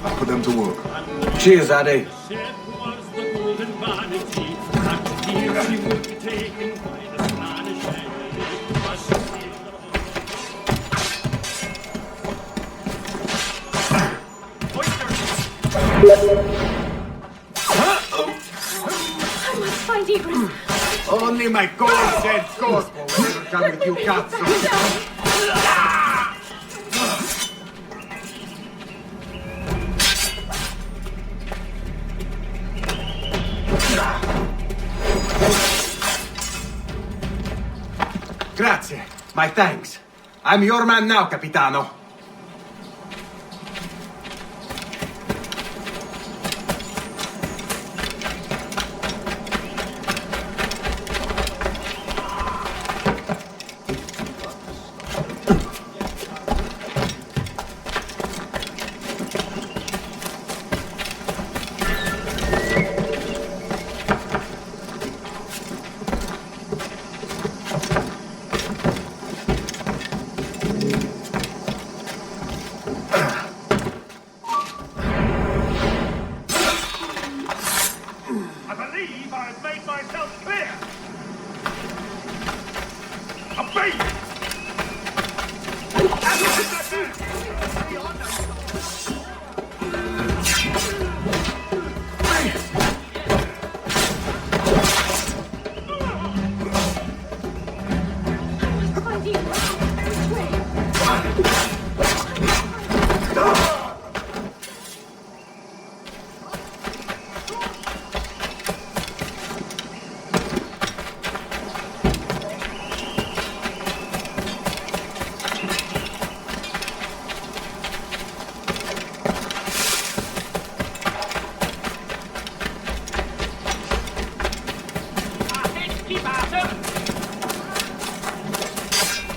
I'll put them to work. Cheers, Addy. Only my God-sent corpse will ever come with you cats. Grazie. My thanks. I'm your man now, Capitano.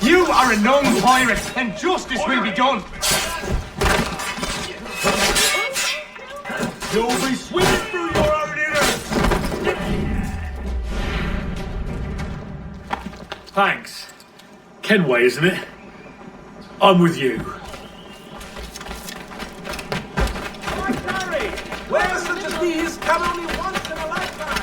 You are a known pirate, and justice will be done. You'll be swimming through your own innards. Thanks. Kenway, isn't it? I'm with you. Harry, wares such as these come only once in a lifetime.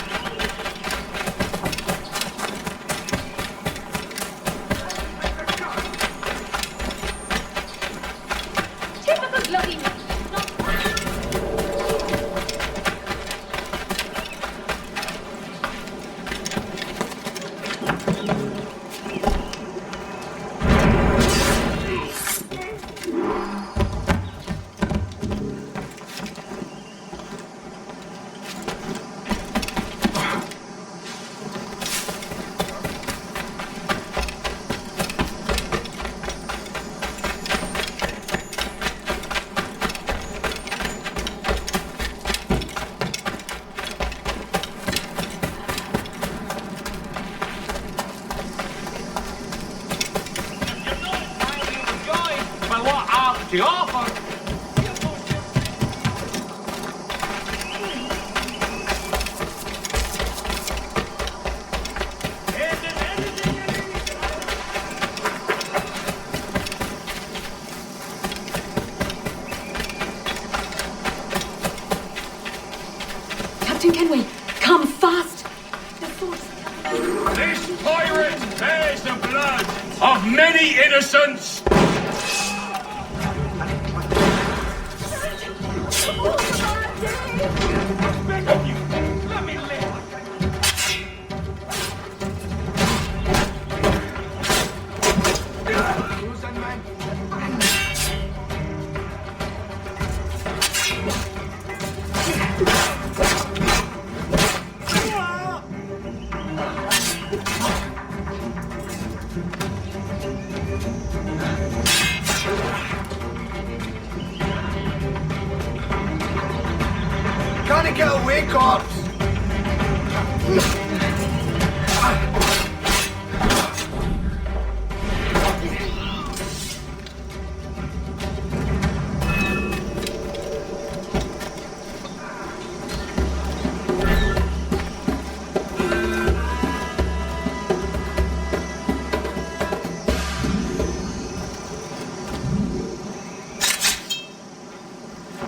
The offer. Captain Kenway, come fast! This pirate bears the blood of many innocents. Can't get away, corpse!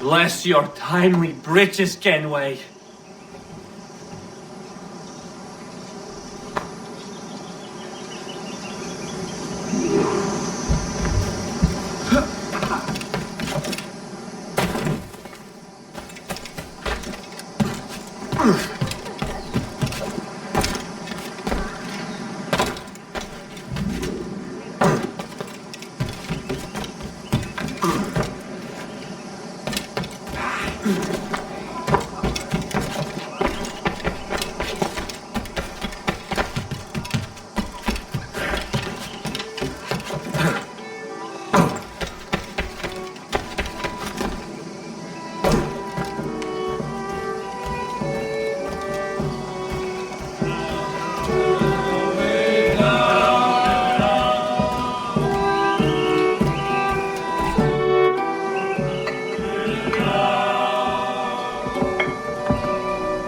bless your timely breeches, Kenway.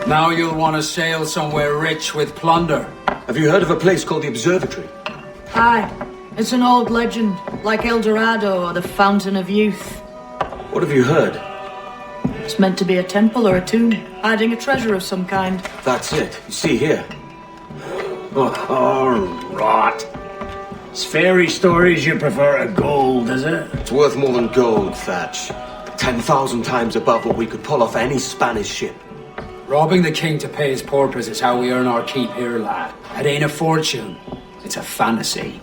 Now you'll want to sail somewhere rich with plunder. Have you heard of a place called the Observatory? Aye, it's an old legend, like El Dorado or the Fountain of Youth. What have you heard? It's meant to be a temple or a tomb, hiding a treasure of some kind. That's it. You see here. Oh, rot. It's fairy stories you prefer to gold, is it? It's worth more than gold, Thatch. 10,000 times above what we could pull off any Spanish ship. Robbing the king to pay his porpoise is how we earn our keep here, lad. It ain't a fortune. It's a fantasy.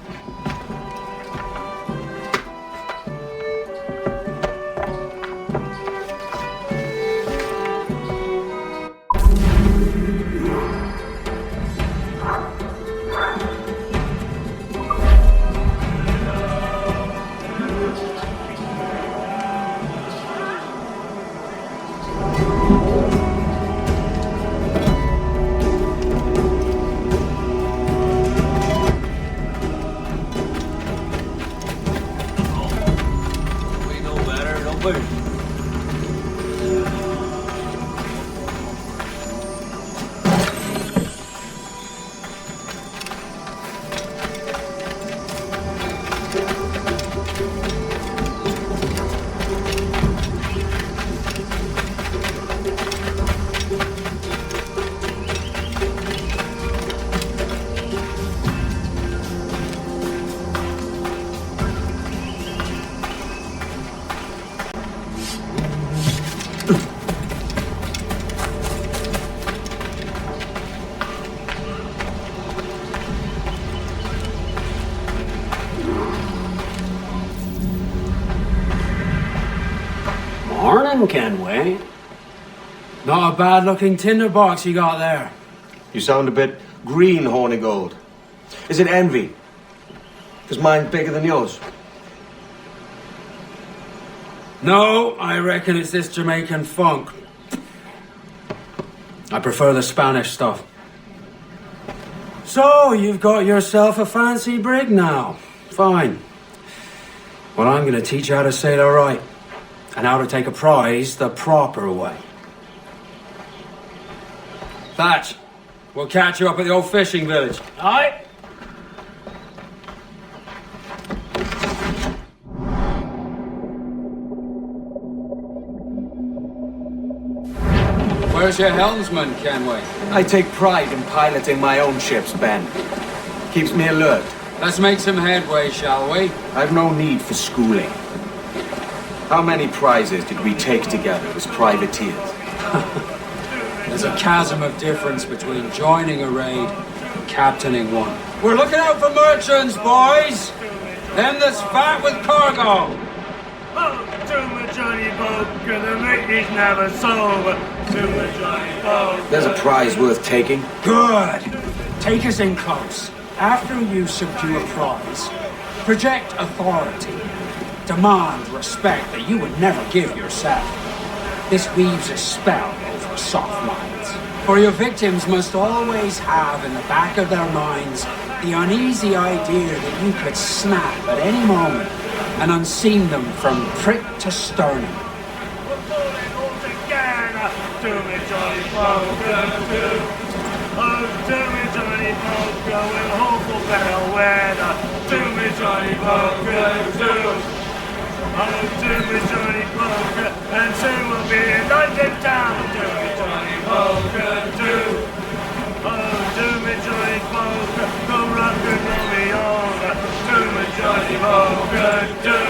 Morning, Kenway. Not a bad-looking tinderbox you got there. You sound a bit green, Hornigold. Is it envy? Because mine's bigger than yours. No, I reckon it's this Jamaican funk. I prefer the Spanish stuff. So, you've got yourself a fancy brig now. Fine. Well, I'm going to teach you how to sail her right. And how to take a prize the proper way. Thatch, we'll catch you up at the old fishing village. Aye. Where's your helmsman, Kenway? I take pride in piloting my own ships, Ben. Keeps me alert. Let's make some headway, shall we? I've no need for schooling. How many prizes did we take together as privateers? There's a chasm of difference between joining a raid and captaining one. We're looking out for merchants, boys! Them that's fat with cargo! Oh, too much Johnny Boat, gonna make these never sober. Too much Johnny Boat. There's a prize worth taking. Good! Take us in close. After you subdue a prize, project authority. Demand respect that you would never give yourself. This weaves a spell over soft minds. For your victims must always have in the back of their minds the uneasy idea that you could snap at any moment and unseam them from prick to sternum. We're pulling all together. Do me, Johnny Poker, do. Oh, do me, Johnny Poker, we'll hope for better weather. Do me, Johnny Poker, do. Oh, do me Johnny Poker, and soon we'll be in London town. Do me Johnny Poker, do. Oh, do me Johnny Poker, come rock and roll me over. Do me Johnny Poker, do.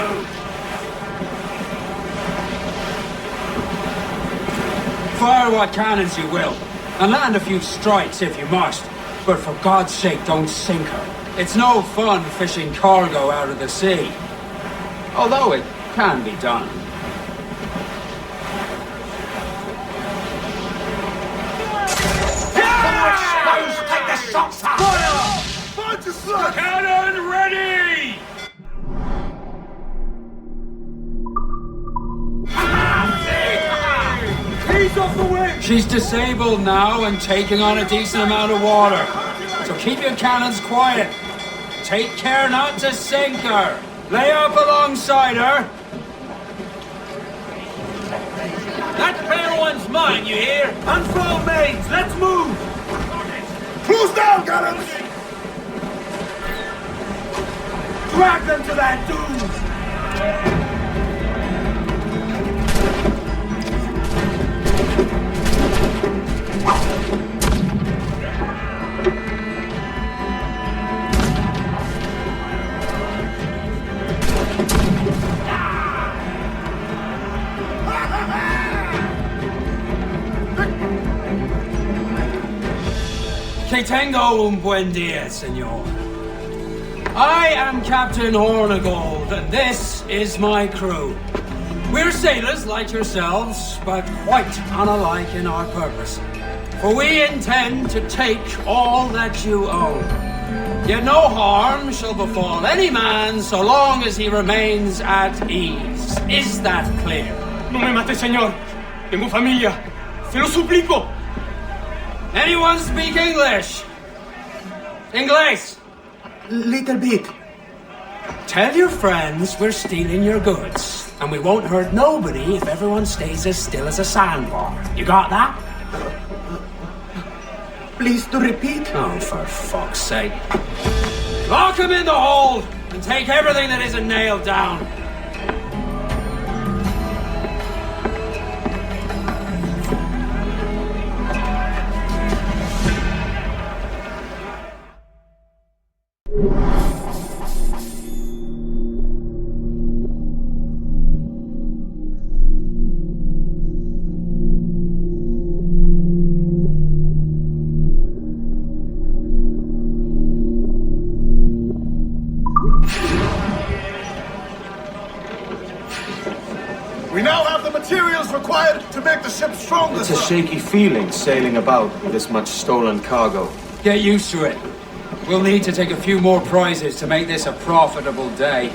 Fire what cannons you will, and land a few strikes if you must. But for God's sake, don't sink her. It's no fun fishing cargo out of the sea. Although it can be done. Take the shots out! Fire! Cannon ready! He's off the wing! She's disabled now and taking on a decent amount of water. So keep your cannons quiet. Take care not to sink her. Lay up alongside her. That fair one's mine, you hear? Unfurl mains, let's move! Close down, cannons! Drag them to that dune! Que tengo un buen día, senor. I am Captain Hornigold, and this is my crew. We're sailors like yourselves, but quite unalike in our purpose. For we intend to take all that you own. Yet no harm shall befall any man so long as he remains at ease. Is that clear? No me mate, señor. Tengo familia. Se lo suplico. Anyone speak English? English? Little bit. Tell your friends we're stealing your goods, and we won't hurt nobody if everyone stays as still as a sandbar. You got that? Please to repeat. Oh, for fuck's sake. Lock him in the hold, and take everything that isn't nailed down. We now have the materials required to make the ship stronger. It's a shaky feeling sailing about with this much stolen cargo. Get used to it. We'll need to take a few more prizes to make this a profitable day.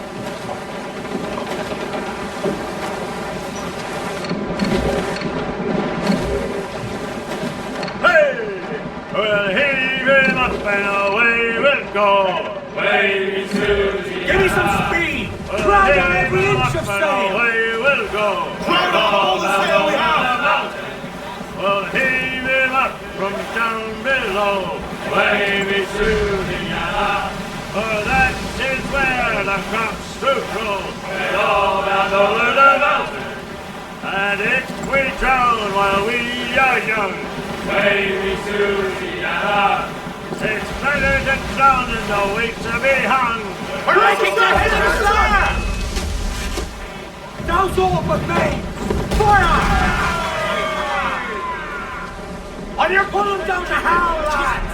Hey! We'll heave him up and away we'll go. Way Susie. Give me some speed! Drag on every inch of sail! Away we'll go. Crowd up all the sail we have. We'll heave him up from down below. Way Susie. For that is where the crops do grow. All down over the mountain. And if we drown while we are young, Way Susie. It's better to drown than to wait to be hung. We're making the head of the land! Down's all but me! Fire! On your pull them down to howl, lads!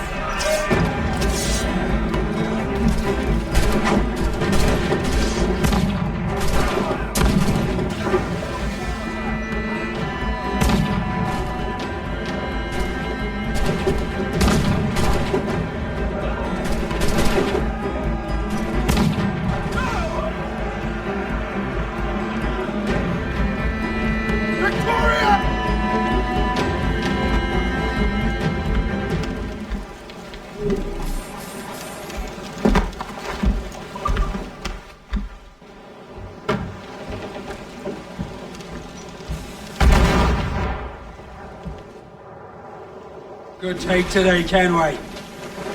Good take today, Kenway.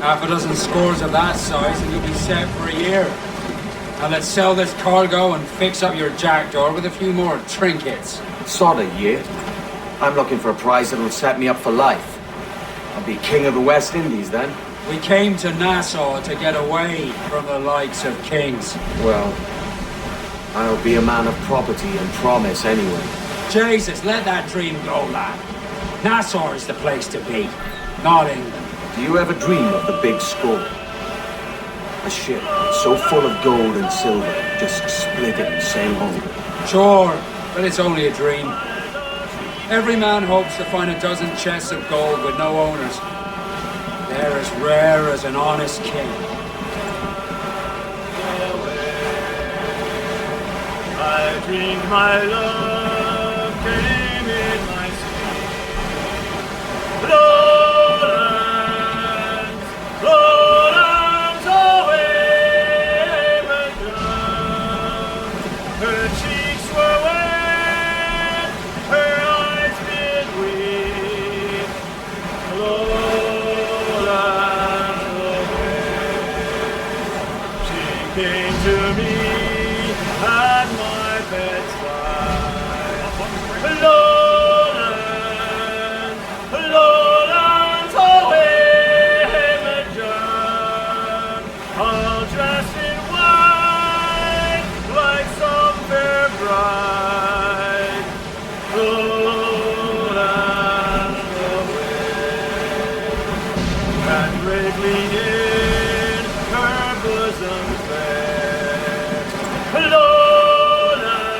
Half a dozen scores of that size and you'll be set for a year. Now let's sell this cargo and fix up your jackdaw with a few more trinkets. Sort of, yeah. I'm looking for a prize that'll set me up for life. I'll be king of the West Indies then. We came to Nassau to get away from the likes of kings. Well, I'll be a man of property and promise anyway. Jesus, let that dream go, lad. Nassau is the place to be, not England. Do you ever dream of the big score? A ship so full of gold and silver, just split it and sail home. Sure, but it's only a dream. Every man hopes to find a dozen chests of gold with no owners. They're as rare as an honest king. I dreamed my love came in my sleep. Lowlands, lowlands away but down. Her cheeks were wet, her eyes did weep. Lowlands away. She came to me at my bedside. Lowlands, lowlands away but young, all dressed in white like some fair bride. Lowlands away, and bravely in her bosom fair. Lowlands,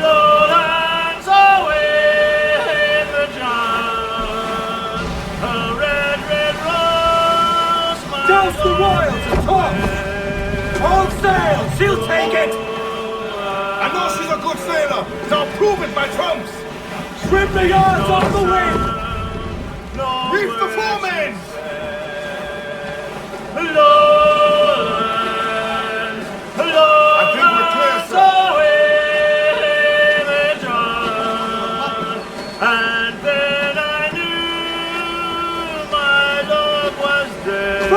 lowlands away the John, a red, red rose, my Douse the royals and toss! All sail! She'll take it! I know she's a good sailor, so I'll prove it by trumps. Trim the yards off the wind! Reef the foremen! Lowlands, lowlands away the John, and then I knew my love was dead.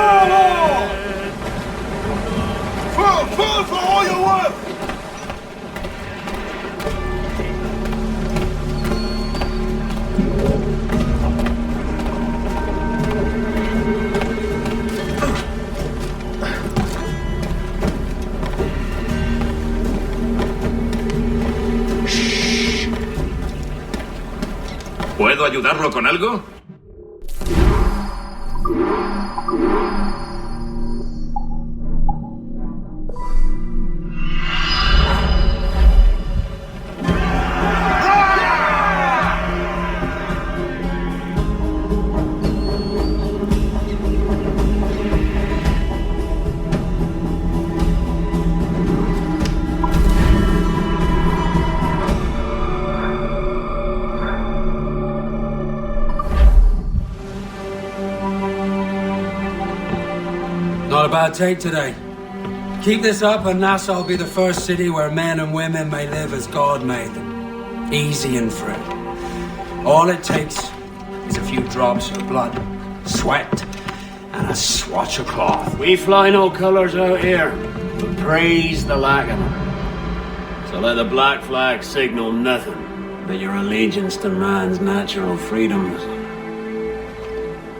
Full for all you're worth! ¿Puedo ayudarlo con algo? Not a bad take today. Keep this up and Nassau will be the first city where men and women may live as God made them. Easy and free. All it takes is a few drops of blood, sweat, and a swatch of cloth. We fly no colours out here, but praise the lack of them. So let the black flag signal nothing but your allegiance to man's natural freedoms.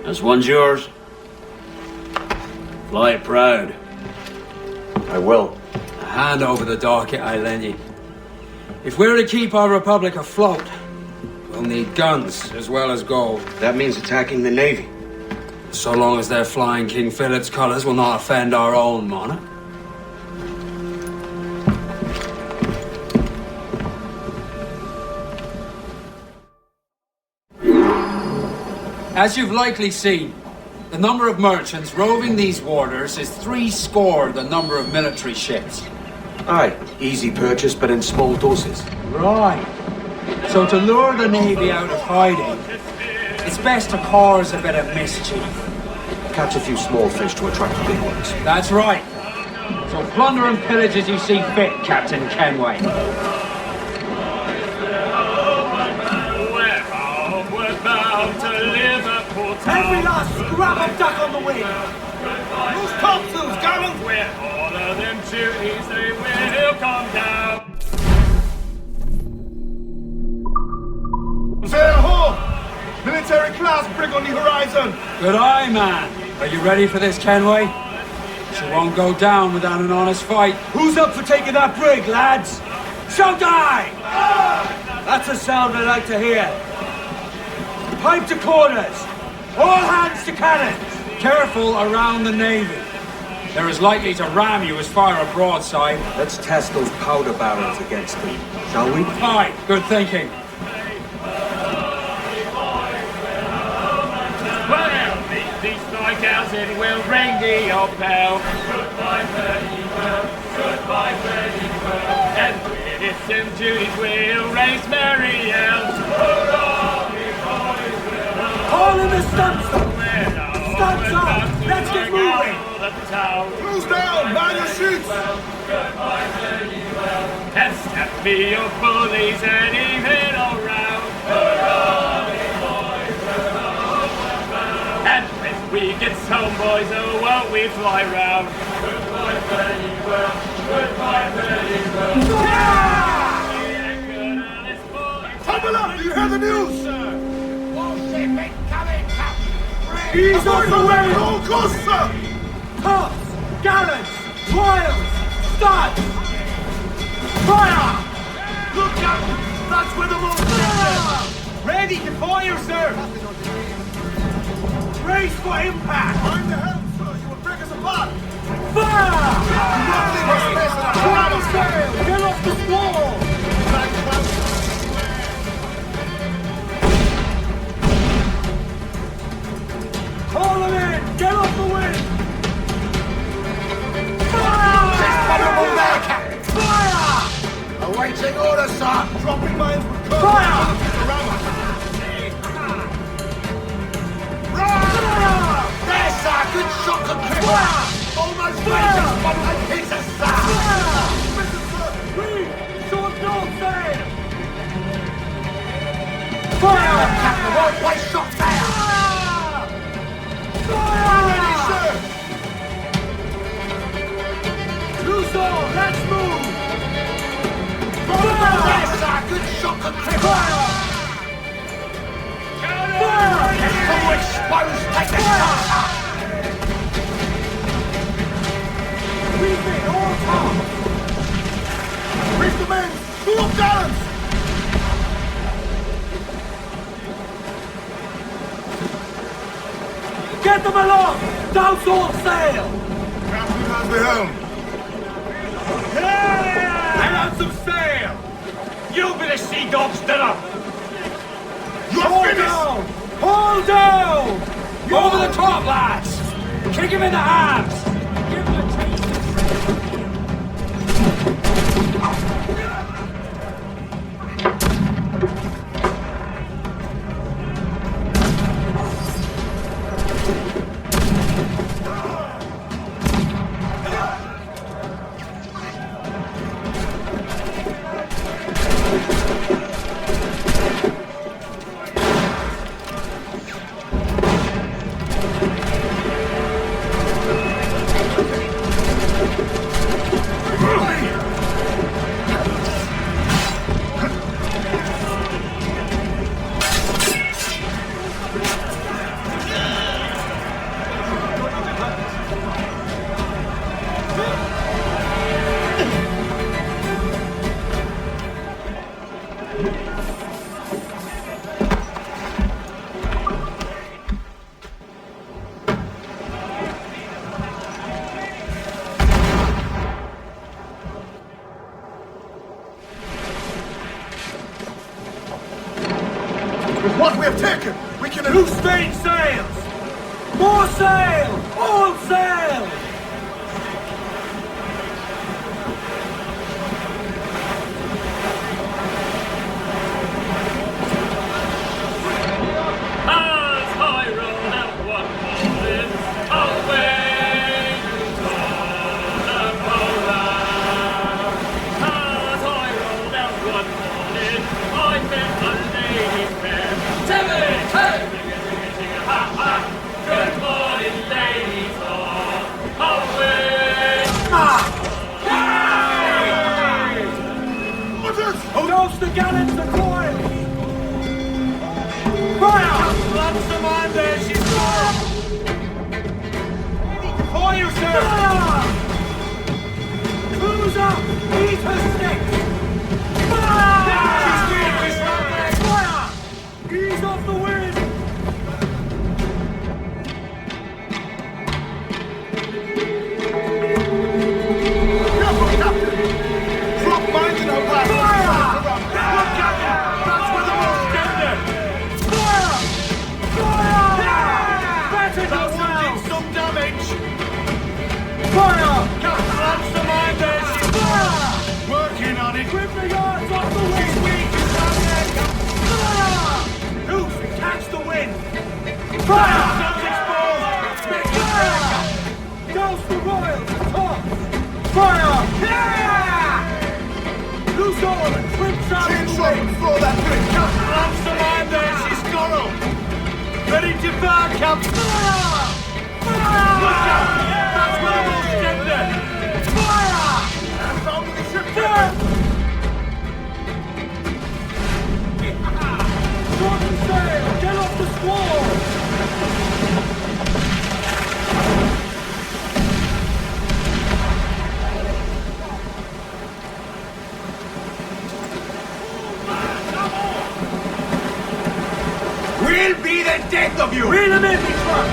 This one's yours. Fly it proud. I will. A hand over the docket I lend you. If we're to keep our republic afloat, we'll need guns as well as gold. That means attacking the Navy. So long as they're flying King Philip's colours will not offend our own monarch. As you've likely seen, the number of merchants roving these waters is 70 the number of military ships. Aye, easy purchase, but in small doses. Right. So to lure the Navy out of hiding, it's best to cause a bit of mischief. Catch a few small fish to attract the big ones. That's right. So plunder and pillage as you see fit, Captain Kenway. Every last scrap of duck on the wing! Who's topsails, gallant? We're all of them class brig on the horizon! Good eye, man. Are you ready for this, Kenway? She won't go down without an honest fight. Who's up for taking that brig, lads? So die! That's a sound I like to hear. Pipe to quarters. All hands to cannons. Careful around the navy. They're as likely to ram you as fire a broadside. Let's test those powder barrels against them, shall we? Aye, good thinking. Well, meet these strikeouts and we'll ring the old bell. Goodbye, fairly well. Goodbye, fairly well. And with its and duties we'll raise merry yells. Hurrah, we boys will. All in the stumps! Stumps up! Let's get moving! Close down! Mind your shoots! And snap me your bullies and even all round. And when we get home, boys, oh, won't we fly round? Goodbye, fairly well. Goodbye, fairly well. Tumble up! Do you hear the news? Ease off the way! Roll close, sir! Puffs! Gallants! Wiles! Studs! Fire! Look out! That's where the monsters are! Ready to fire, sir. Brace for impact! Mind the helm, sir! You will break us apart! Fire! Battle Sail! Get off the squall! Call them in! Get off the wind! Fire! Fire! Awaiting orders, sir! Dropping mines with cover! Fire! Around us! Fire! There, sir! Good shot, good clip! Almost ready to spot like pieces, sir! Listen, sir! Short north sail! Fire! Captain, well placed shot there! Ready, sir! Loose all! Let's move! There, sir! Good shot, good clip! Fire! It's all exposed! Take the shot, sir! Refit all tops! Reach the men! Pull up gallants! Get them along! Douse all sail! Captain has the helm! Let out some sail. You'll be the sea dogs dinner. You're Hold finished! down! Hold down! Over the top, lads! Kick him in the abs! Give him a taste of With what we have taken, we can... Loose main sails! More sail! All sail! As I roll out one morning, away to the polar. As I rolled out one morning, I met a lady fair. Timmy, hey! Ha ha! Good morning, ladies all. Away! Orders! Douse the gallants and coils! Fire! Mastermind there, she's gone! For you, sir! Cruise up! Eat her sticks! She's weak, she's right there! Ease off the wind! Careful, Captain! Drop mines in her path! Fire! Look, Captain! That's where the most tender! Better do well! Some damage! Fire! Captain Mastermind there, she's working on it! Grip the yards off the She's wind! weak, she's right there, Captain! Loose, catch the wind! Fire! Sun's exposed! Make it break! Douse the royals! Top! Fire! Loose all and clips out Chin the shot wind! and throw that bridge! Captain Mastermind there, she's squirrel! Ready to fire, Captain! Look out! That's where the most tender! Fire! Found the ship! Shorten sail! Get off the squall! We'll be the death of you! Reel him in, me truck!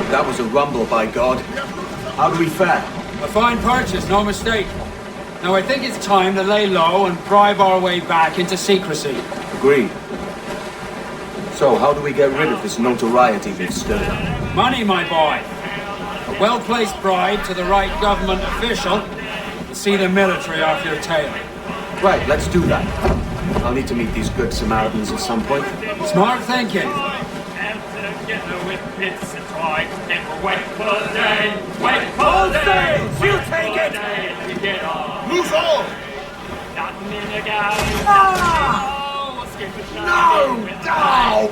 That was a rumble, by God. How do we fare? A fine purchase, no mistake. Now I think it's time to lay low and bribe our way back into secrecy. Agreed. So, how do we get rid of this notoriety we've stirred up? Money, my boy. A well-placed bribe to the right government official will see the military off your tail. Right, let's do that. I'll need to meet these good Samaritans at some point. Smart thinking. Wait for the day! Wait for the day! You take it! To get on! Loose all! Nothing in the guy! Ah! No! Down!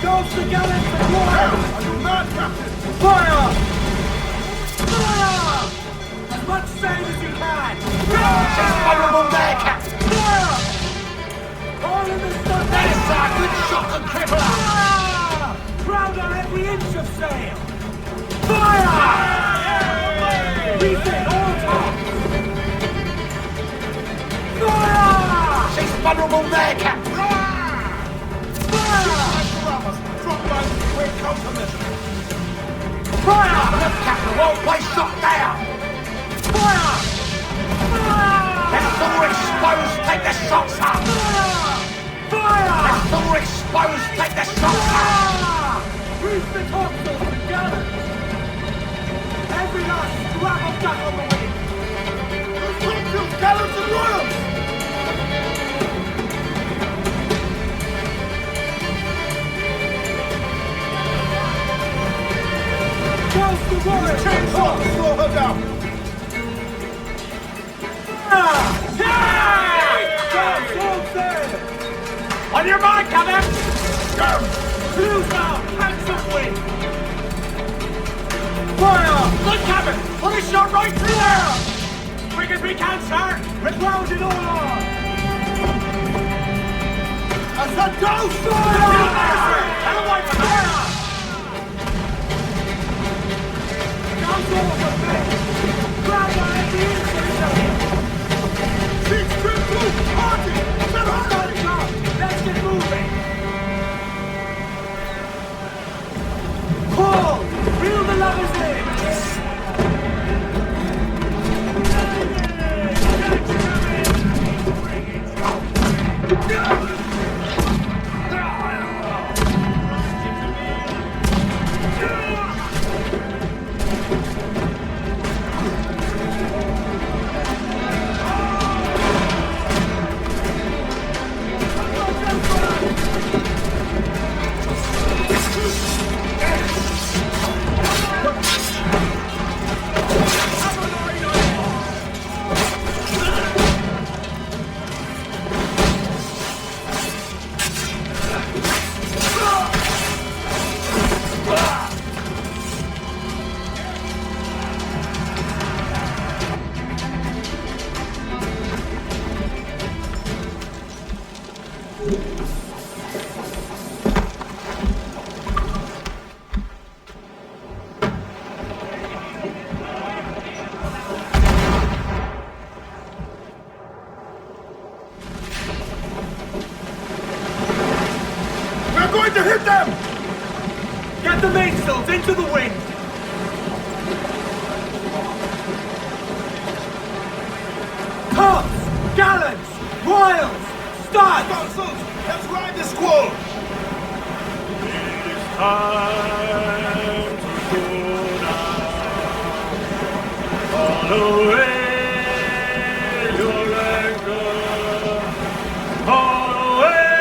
Goes the gallant for Are you mad, Captain? Fire! Fire! As much sail as you can! Vulnerable there, Captain! Fire! All in the sun! That is a good shot and crippler! Fire! Crowd on every inch of sail! Fire! Refit all tops! Fire! She's vulnerable there, Captain! Fire! Drop mines and quick countermeasure! Fire! Left, Captain! Well placed shot there! Fire! Let's all exposed! Take the shots up! Fire! Let's all exposed! Take the shots up! Reef the topsails and gallants! Every last scrap of duck on the wing! Those topsails, gallants and royals! Close the royals! Chain shot! Slow her down! On your mark, Captain! Cruise now! Hands wind! Fire! Good, Captain! Pull a shot right through there! Quick as we can, sir! We're grounded all on! As a dose! Tell away from there! Guns over, men! Grab on every inch of the sail! She's crippled! Party! Starting up! Let's get moving! Pull! Reel the levers in! going to hit them! Get the mainsails into the wind! Tops! Gallants! Royals! Studs! Consuls, let's ride the squall! It's time to go down. All away your anchor. All away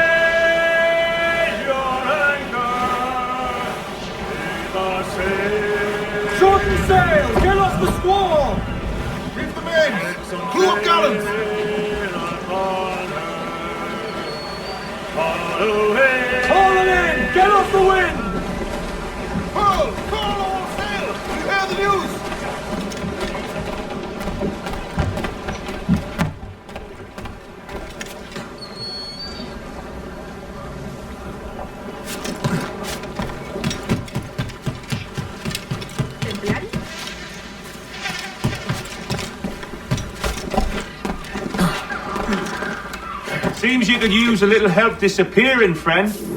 your anchor. Leave our sails. Shorten sail! Get off the squall! Reef the men! Crew up gallants! All away. Haul them in! Get off the wind! Pull! Pull all sail! You hear the news? Seems you could use a little help disappearing, friend. Su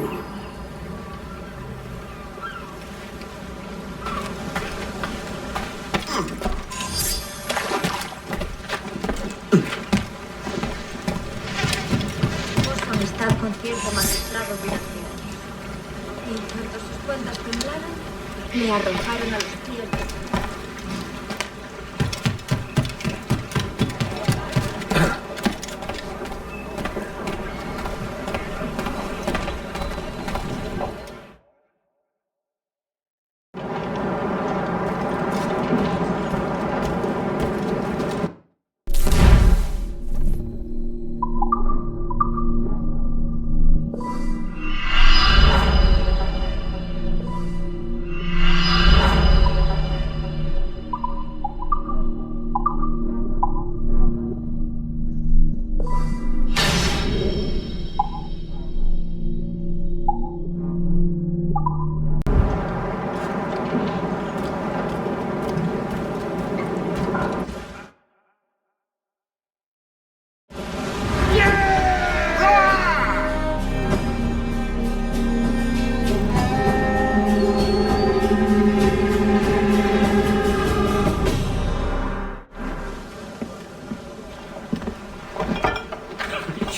amistad con cierto magistrado financiero. Y en cuanto sus cuentas temblaron, le arrojaron a los pies del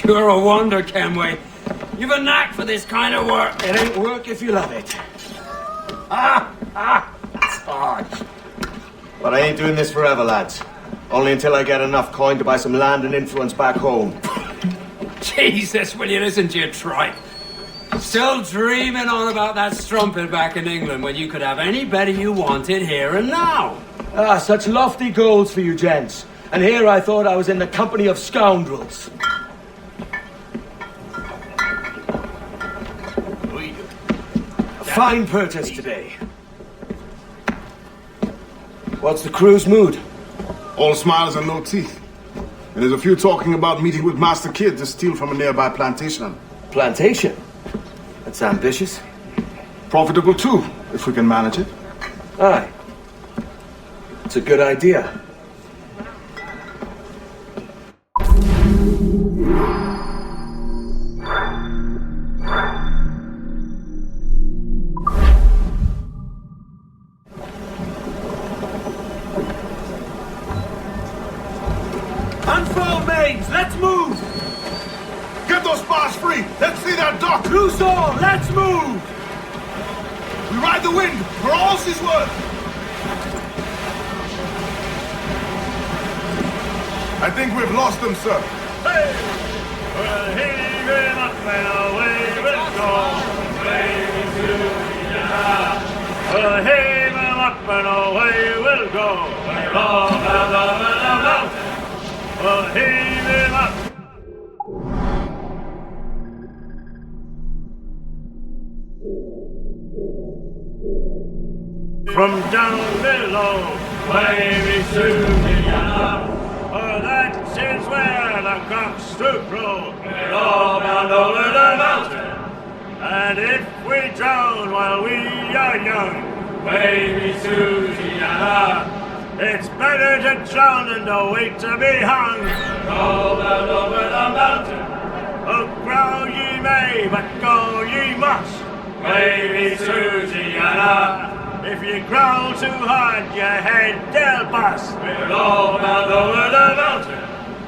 You're a wonder, Kenway. You've a knack for this kind of work. It ain't work if you love it. It's hard. But I ain't doing this forever, lads. Only until I get enough coin to buy some land and influence back home. Jesus, will you listen to your tripe? Still dreaming on about that strumpet back in England when you could have any better you wanted here and now. Ah, such lofty goals for you gents. And here I thought I was in the company of scoundrels. Fine purchase today. What's the crew's mood? All smiles and no teeth. And there's a few talking about meeting with Master Kid to steal from a nearby plantation. Plantation? That's ambitious. Profitable too, if we can manage it. Aye. It's a good idea. Unfurl mains! Let's move! Get those bars free! Let's see that dock! Loose all! Let's move! We ride the wind for all she's worth! I think we've lost them, sir. Hey! We'll heave him up and away we'll go. Away to Vienna. We'll heave him up and away we'll go. We're all bound over the mountain. We'll heave him up. From down below, way to Vienna. Oh, that is where the cocks do crow. We're all bound over the mountain. And if we drown while we are young, baby Susanna, it's better to drown than to wait to be hung. We're all bound over the mountain. Oh, grow ye may, but go ye must. Wavy Susie Anna. If you growl too hard, your head they'll bust. We'll all bound over the mountain.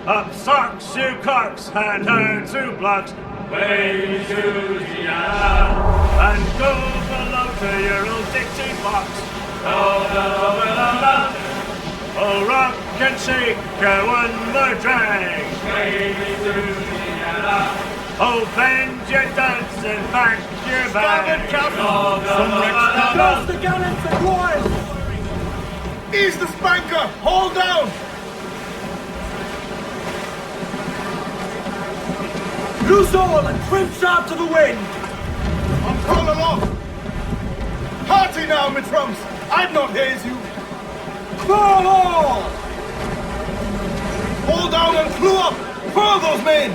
Up socks, you cocks, and her 2 blocks. Wavy Susie Anna. And go below to your old Dixie box. All down over the mountain. Oh, rock and shake her one more drag. Wavy Susie Anna. Oh, bend your dance and back your back. Close the gallants and royals! Ease the spanker! Hold down! Loose all and trim sharp to the wind! I'm crawling along! Hearty now, my trumps! I'd not haze you! Crawl all! Hold down and clew up! Furl those men!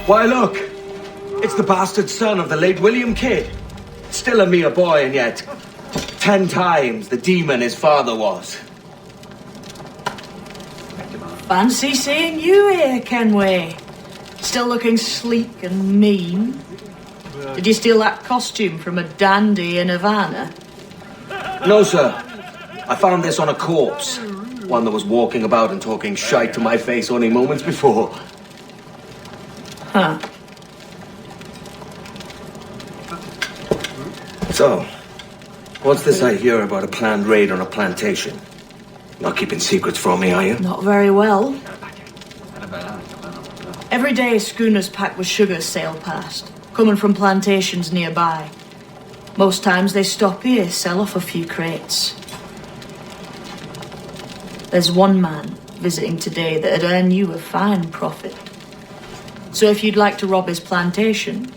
Why, look! It's the bastard son of the late William Kidd. Still a mere boy, and yet 10 times the demon his father was. Fancy seeing you here, Kenway. Still looking sleek and mean. Did you steal that costume from a dandy in Havana? No, sir. I found this on a corpse. One that was walking about and talking shite to my face only moments before. Huh. So, what's this I hear about a planned raid on a plantation? Not keeping secrets from me, are you? Not very well. Every day schooners packed with sugar sail past, coming from plantations nearby. Most times they stop here, sell off a few crates. There's one man visiting today that'd earn you a fine profit. So if you'd like to rob his plantation,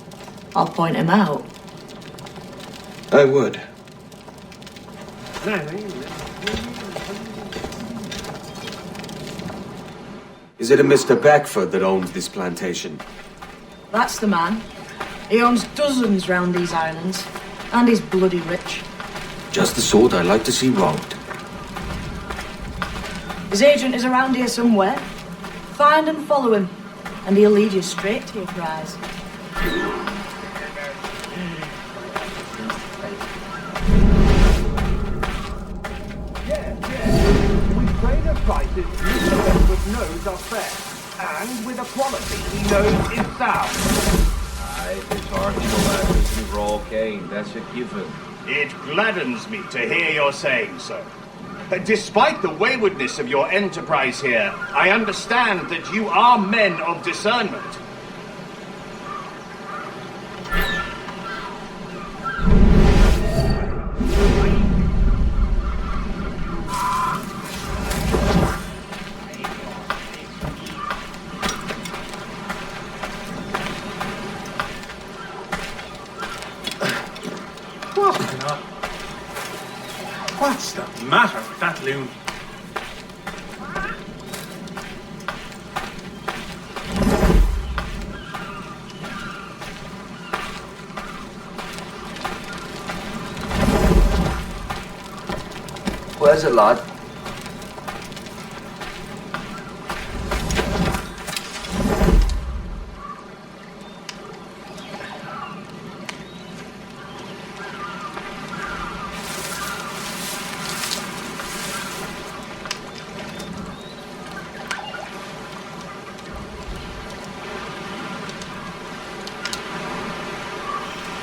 I'll point him out. I would. Is it a Mr. Beckford that owns this plantation? That's the man. He owns dozens round these islands, and he's bloody rich. Just the sort I like to see robbed. His agent is around here somewhere. Find and follow him, and he'll lead you straight to your prize. We trade at prices Mr. Bedford knows are fair, and with a quality he knows is sound. Aye, it's hard to go after some raw cane, that's a given. It gladdens me to hear you're saying so. Despite the waywardness of your enterprise here, I understand that you are men of discernment. What's the matter with that loon? Where's it, lad?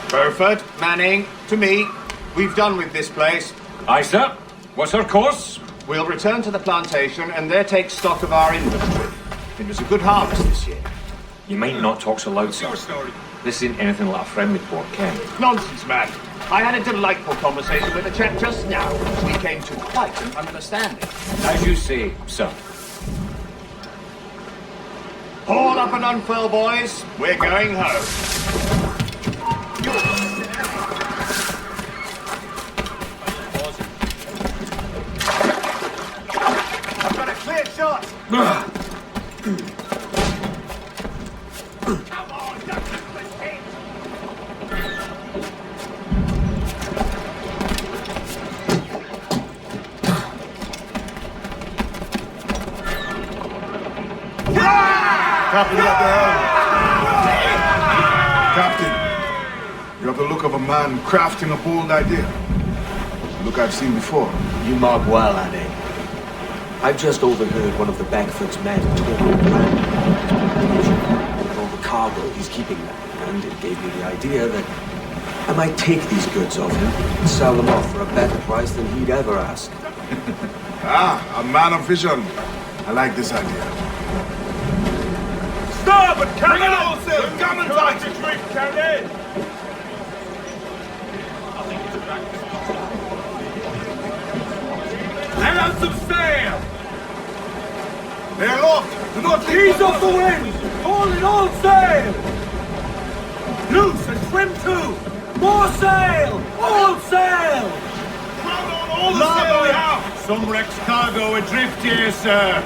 Burford, Manning, to me. We've done with this place. Aye, sir. What's our course? We'll return to the plantation and there take stock of our inventory. It was a good harvest this year. You might not talk so loud, sir. This ain't anything like a friendly port, Ken. Nonsense, man. I had a delightful conversation with a chap just now. We came to quite an understanding. As you say, sir. Haul up and unfurl, boys. We're going home. I've got a clear shot. Come on, don't let this hit. Captain, you at the helm. Captain, you have the look of a man crafting a bold idea. The look I've seen before. You mark well, Annie. I've just overheard one of the Beckford's men talking about and all the cargo he's keeping there. and it gave me the idea that I might take these goods off him and sell them off for a better price than he'd ever ask. A man of vision. I like this idea. Stop and Bring it all, sir! Come and Like the drink, Kenway! Let out some sail! They're aloft! Do not Ease off the wind! All in all sail! Loose and trim too! More sail! All sail! Crowd on all the sail we have! Some wreck's cargo adrift here, sir.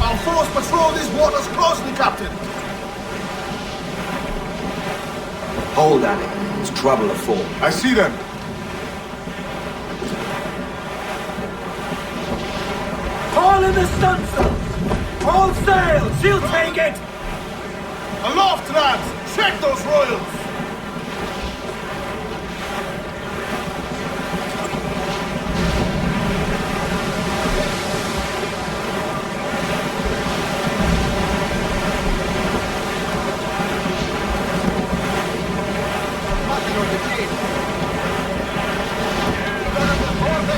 Our force patrol these waters closely, Captain. Hold, Annie. It's trouble afoot. I see them. All in the stunsails! All sail! She'll take it! Aloft, lads! Check those royals!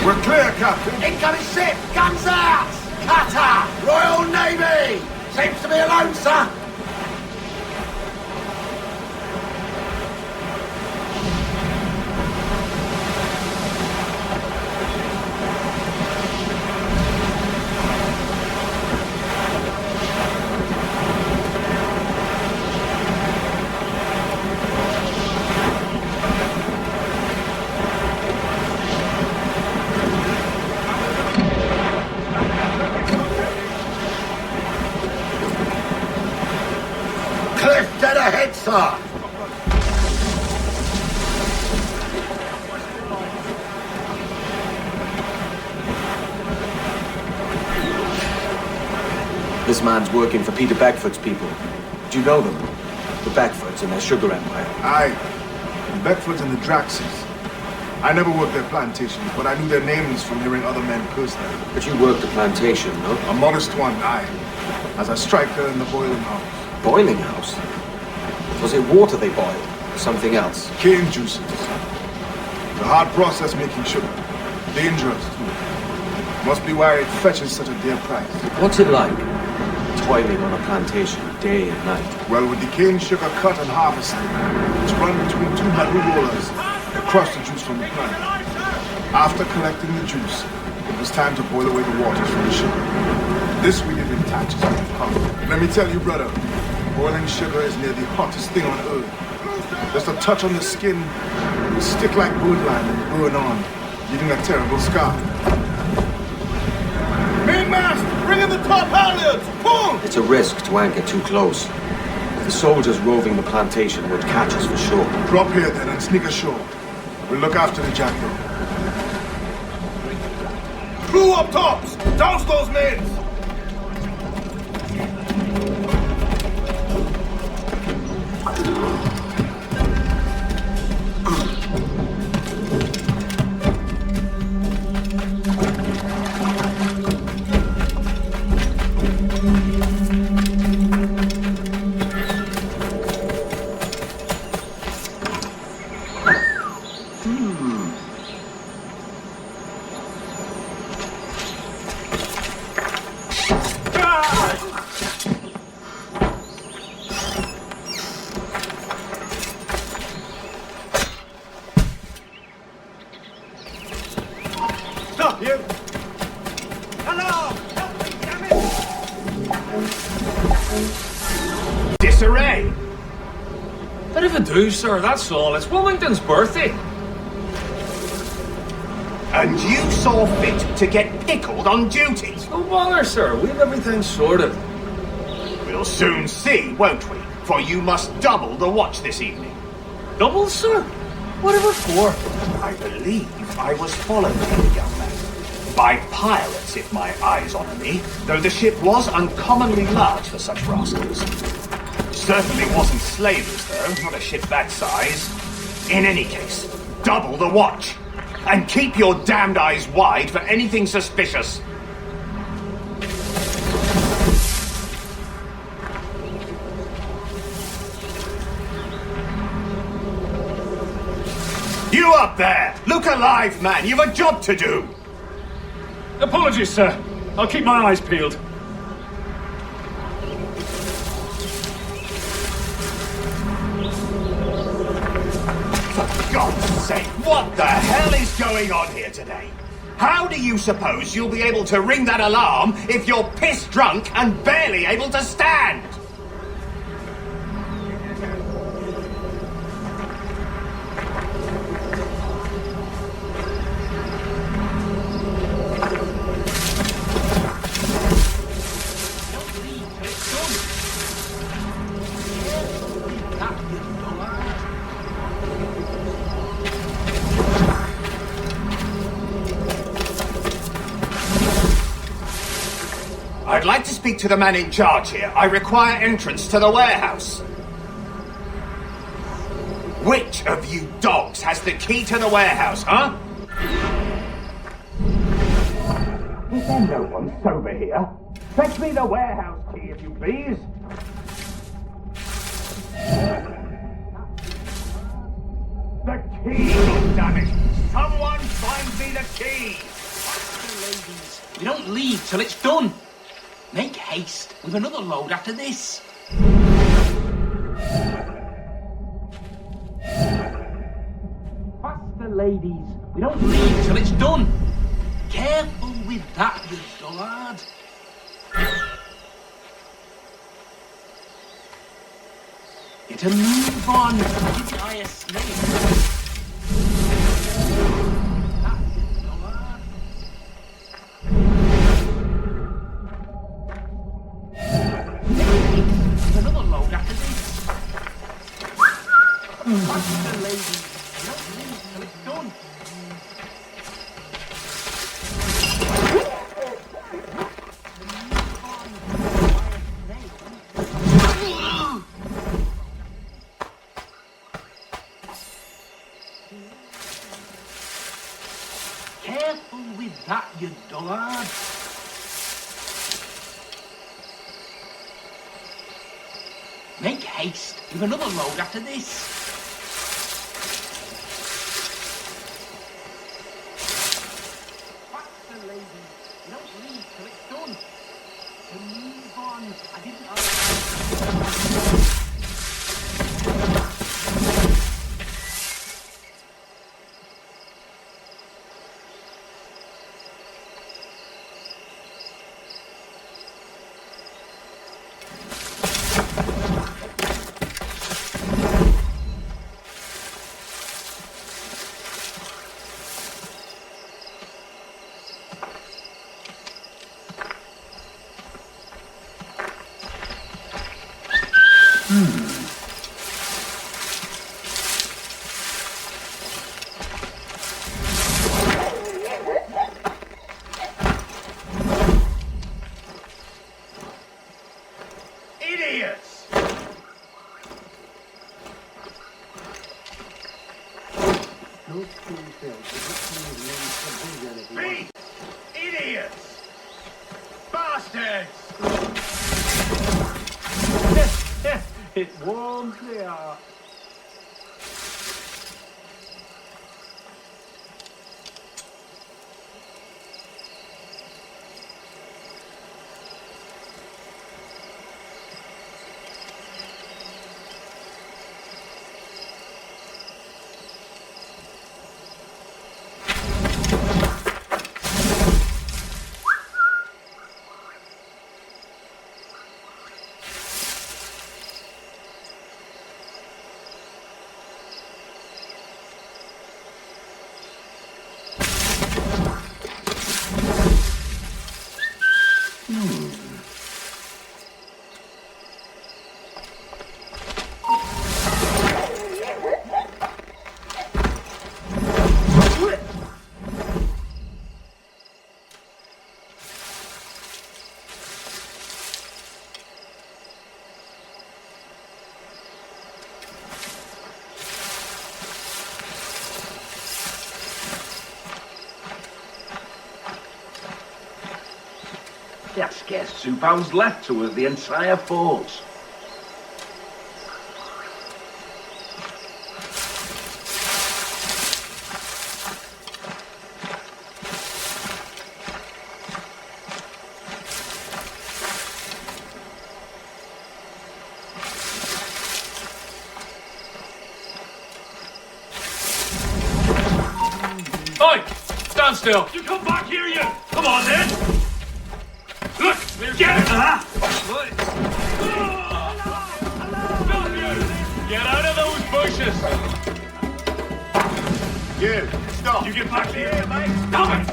We're clear, Captain. Incoming ship! Guns out! Cutter! Royal Navy! Seems to be alone, sir! Dead ahead, sir! This man's working for Peter Beckford's people. Do you know them? The Beckfords and their sugar empire. Aye. The Beckfords and the Draxes. I never worked their plantations, but I knew their names from hearing other men curse them. But you worked the plantation, no? A modest one, aye. As a striker in the boiling house. Boiling house? Was it water they boiled? Or something else? Cane juices. It's a hard process making sugar. Dangerous, too. Must be why it fetches such a dear price. What's it like? Toiling on a plantation day and night. Well, with the cane sugar cut and harvested, it's run between two metal rollers that crush the juice from the plant. After collecting the juice, it was time to boil away the waters from the sugar. This we did in tatches of cover. Let me tell you, brother, boiling sugar is near the hottest thing on earth. Just a touch on the skin will stick like woodland and burn on, leaving a terrible scar. Mainmast, bring in the top halyards! Pull! It's a risk to anchor too close. The soldiers roving the plantation would catch us for sure. Drop here then and sneak ashore. We'll look after the jackdaw. Crew up tops! Douse those men! Stop, you! Hello! Disarray! Bit of a do, sir, that's all. It's Wilmington's birthday. And you saw fit to get pickled on duty? No bother, sir. We've everything sorted. We'll soon see, won't we? For you must double the watch this evening. Double, sir? Whatever for? I believe I was followed here, young man. By pirates, if my eyes honour me, though the ship was uncommonly large for such rascals. Certainly wasn't slavers, though, not a ship that size. In any case, double the watch. And keep your damned eyes wide for anything suspicious. You up there! Look alive, man! You've a job to do! Apologies, sir. I'll keep my eyes peeled. For God's sake, what the hell is going on here today? How do you suppose you'll be able to ring that alarm if you're piss drunk and barely able to stand? I'd like to speak to the man in charge here. I require entrance to the warehouse. Which of you dogs has the key to the warehouse, huh? Is there no one sober here? Fetch me the warehouse key, if you please. The key, goddammit! Someone find me the key! Ladies, we don't leave till it's done. Make haste. We've another load after this. Faster, ladies. We don't leave till it's done. Careful with that, you dullard. Get a move on. Give I a snake. Faster, ladies. We don't leave till it's done. Careful with that, you dullard. Make haste. We've another load after this. Idiots! Me! Idiots! Bastards! It warms the heart. There's scarce 2 pounds left towards the entire force. Oi! Stand still! You come back here, you! Come on, then! Look! Get it! Stop you! Get out of those bushes! You, stop. You get back here, mate! Stop it!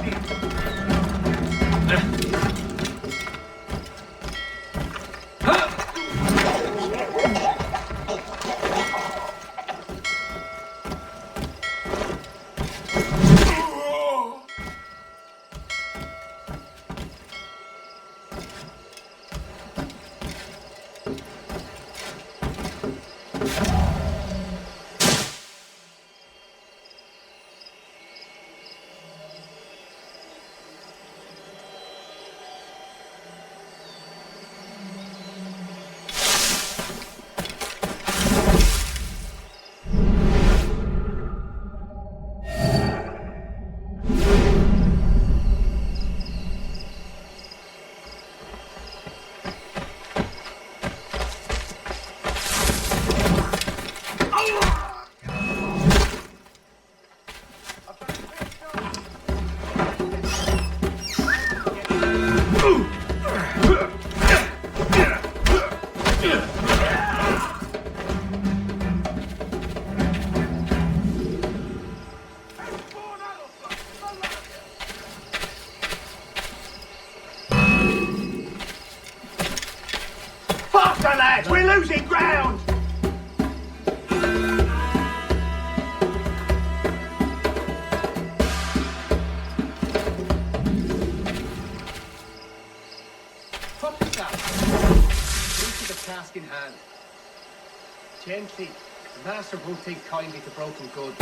Faster, lads! We're losing ground! Put the cask into the cask in hand. Gently, the master won't take kindly to broken goods.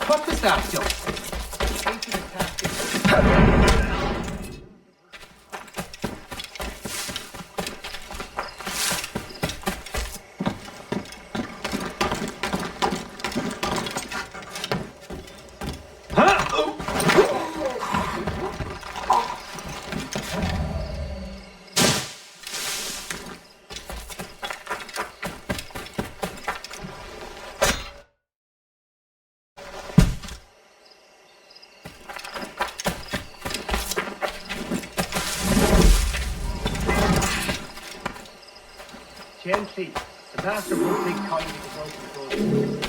Put the staff, Joe. Into the cask. Gently, the master won't take kindly to broken goods.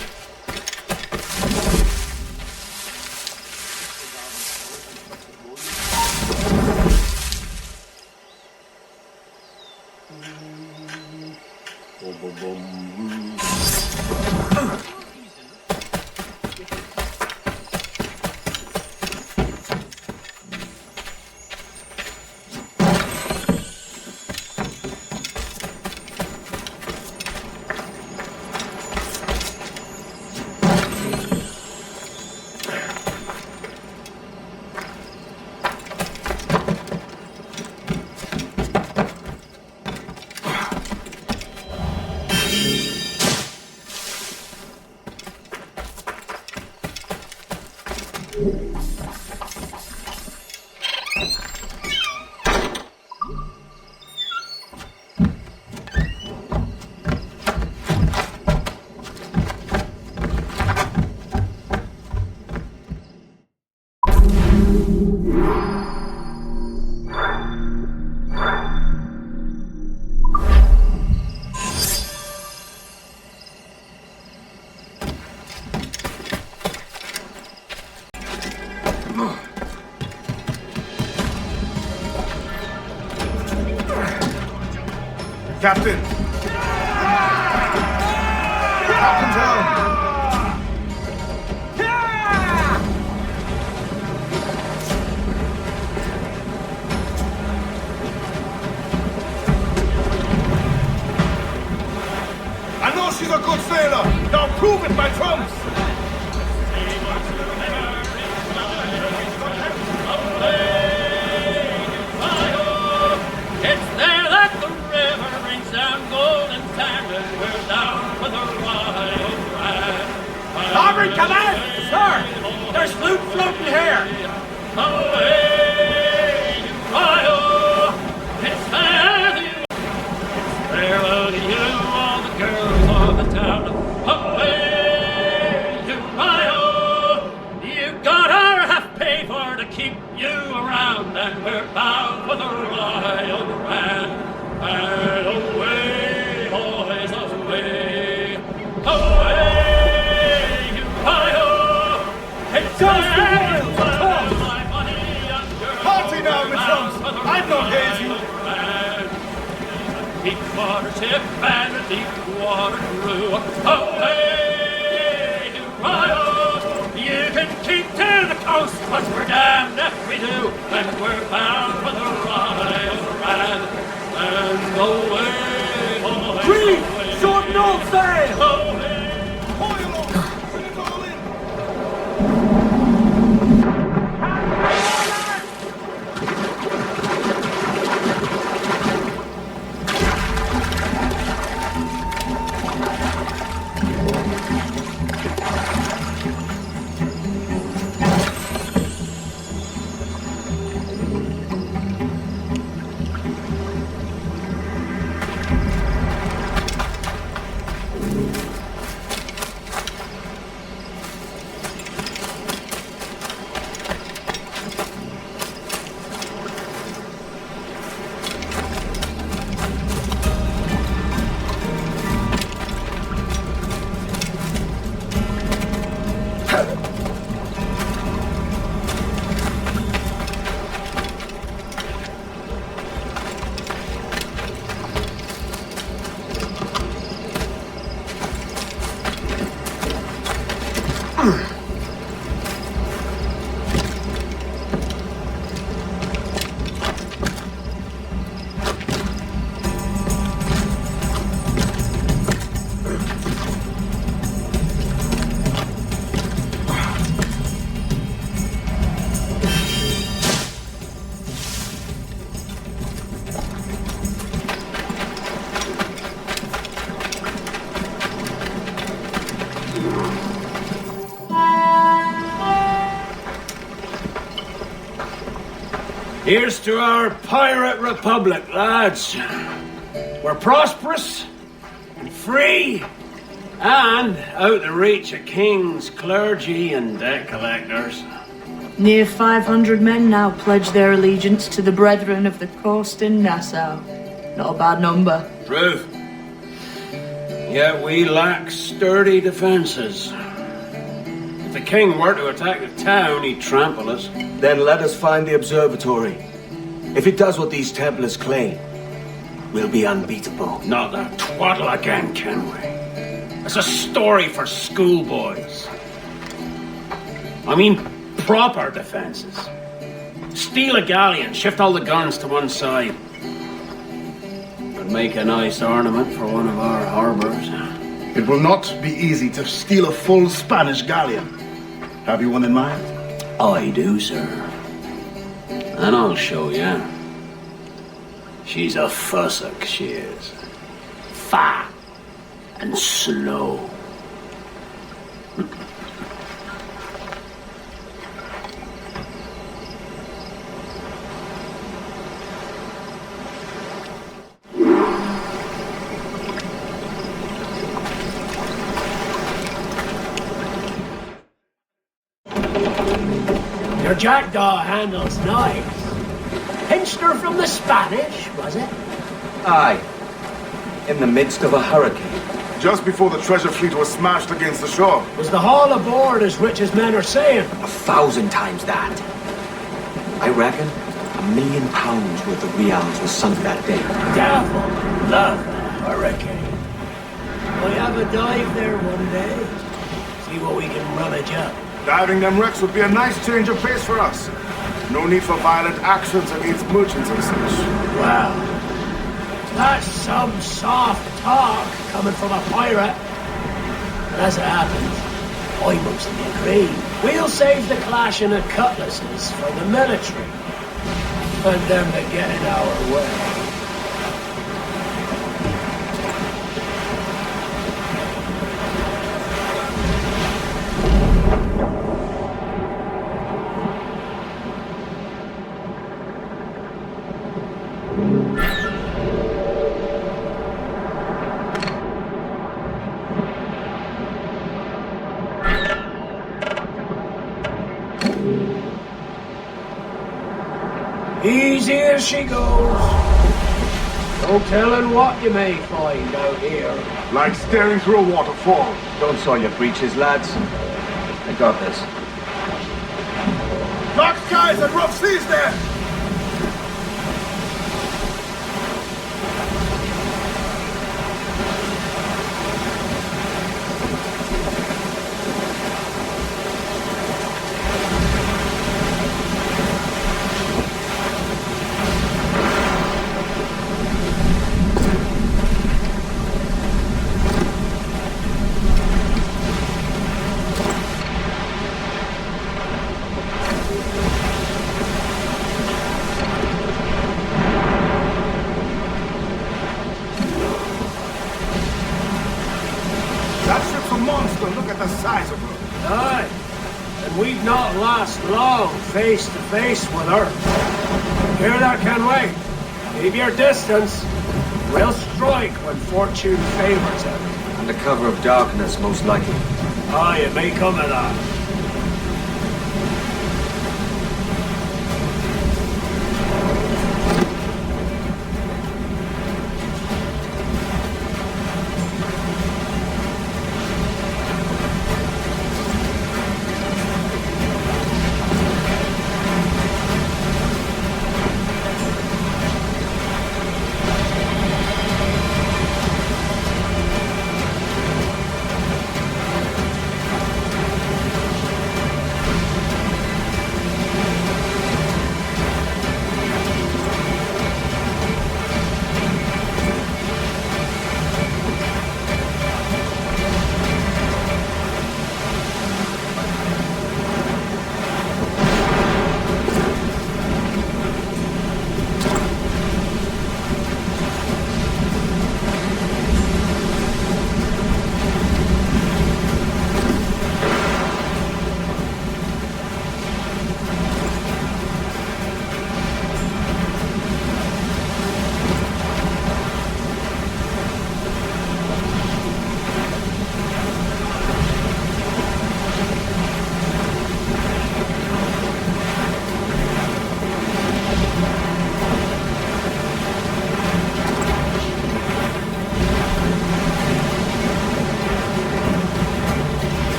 Captain! Captain's helm! I know she's a good sailor! Now prove it, my trumps! It's there that the river brings down golden sand, and we're down for the wild ride. Starboard command, sir! There's loot floating here! Away, Ohio! It's farewell to you, all the girls of the town. Away, Ohio! You got our half pay for to keep you around, and we're bound for the wild ride. And away, boys, away, away, Ohio! It's Just Party now, my trumps! I'm not hazy! Deep water ship and a deep water crew. Away, Ohio! You can keep to the coast, but we're damned if we do. And we're bound for the Royal Rand. And away, boys, Green! away. Shorten all sail! Away. Coil on! Bring it all in! Here's to our pirate republic, lads. We're prosperous and free and out of reach of kings, clergy, and debt collectors. Near 500 men now pledge their allegiance to the brethren of the coast in Nassau. Not a bad number. Truth. Yet we lack sturdy defenses. If the king were to attack the town, he'd trample us. Then let us find the observatory. If it does what these Templars claim, we'll be unbeatable. Not that twaddle again, Kenway. It's a story for schoolboys. I mean, proper defenses. Steal a galleon, shift all the guns to one side. And make a nice ornament for one of our harbors. It will not be easy to steal a full Spanish galleon. Have you one in mind? I do, sir. And I'll show you. She's a fussock, she is. Fat and slow. Your jackdaw handles nice. Pinched her from the Spanish, was it? Aye. In the midst of a hurricane. Just before the treasure fleet was smashed against the shore. Was the haul aboard as rich as men are saying? 1,000 times that. I reckon £1 million worth of reals was sunk that day. Devil, love, hurricane. We have a dive there one day. See what we can rummage up. Diving them wrecks would be a nice change of pace for us. No need for violent actions against merchants and such. Well, that's some soft talk coming from a pirate. But as it happens, I mostly agree. We'll save the clashing of cutlasses for the military. And them to get in our way. Easy as she goes. No telling what you may find out here. Like staring through a waterfall. Don't soil your breeches, lads. I got this. Dark skies and rough seas there! Aye, and we'd not last long face to face with her. Hear that, Kenway? Keep your distance. We'll strike when fortune favors it. Under cover of darkness, most likely. Aye, it may come of that.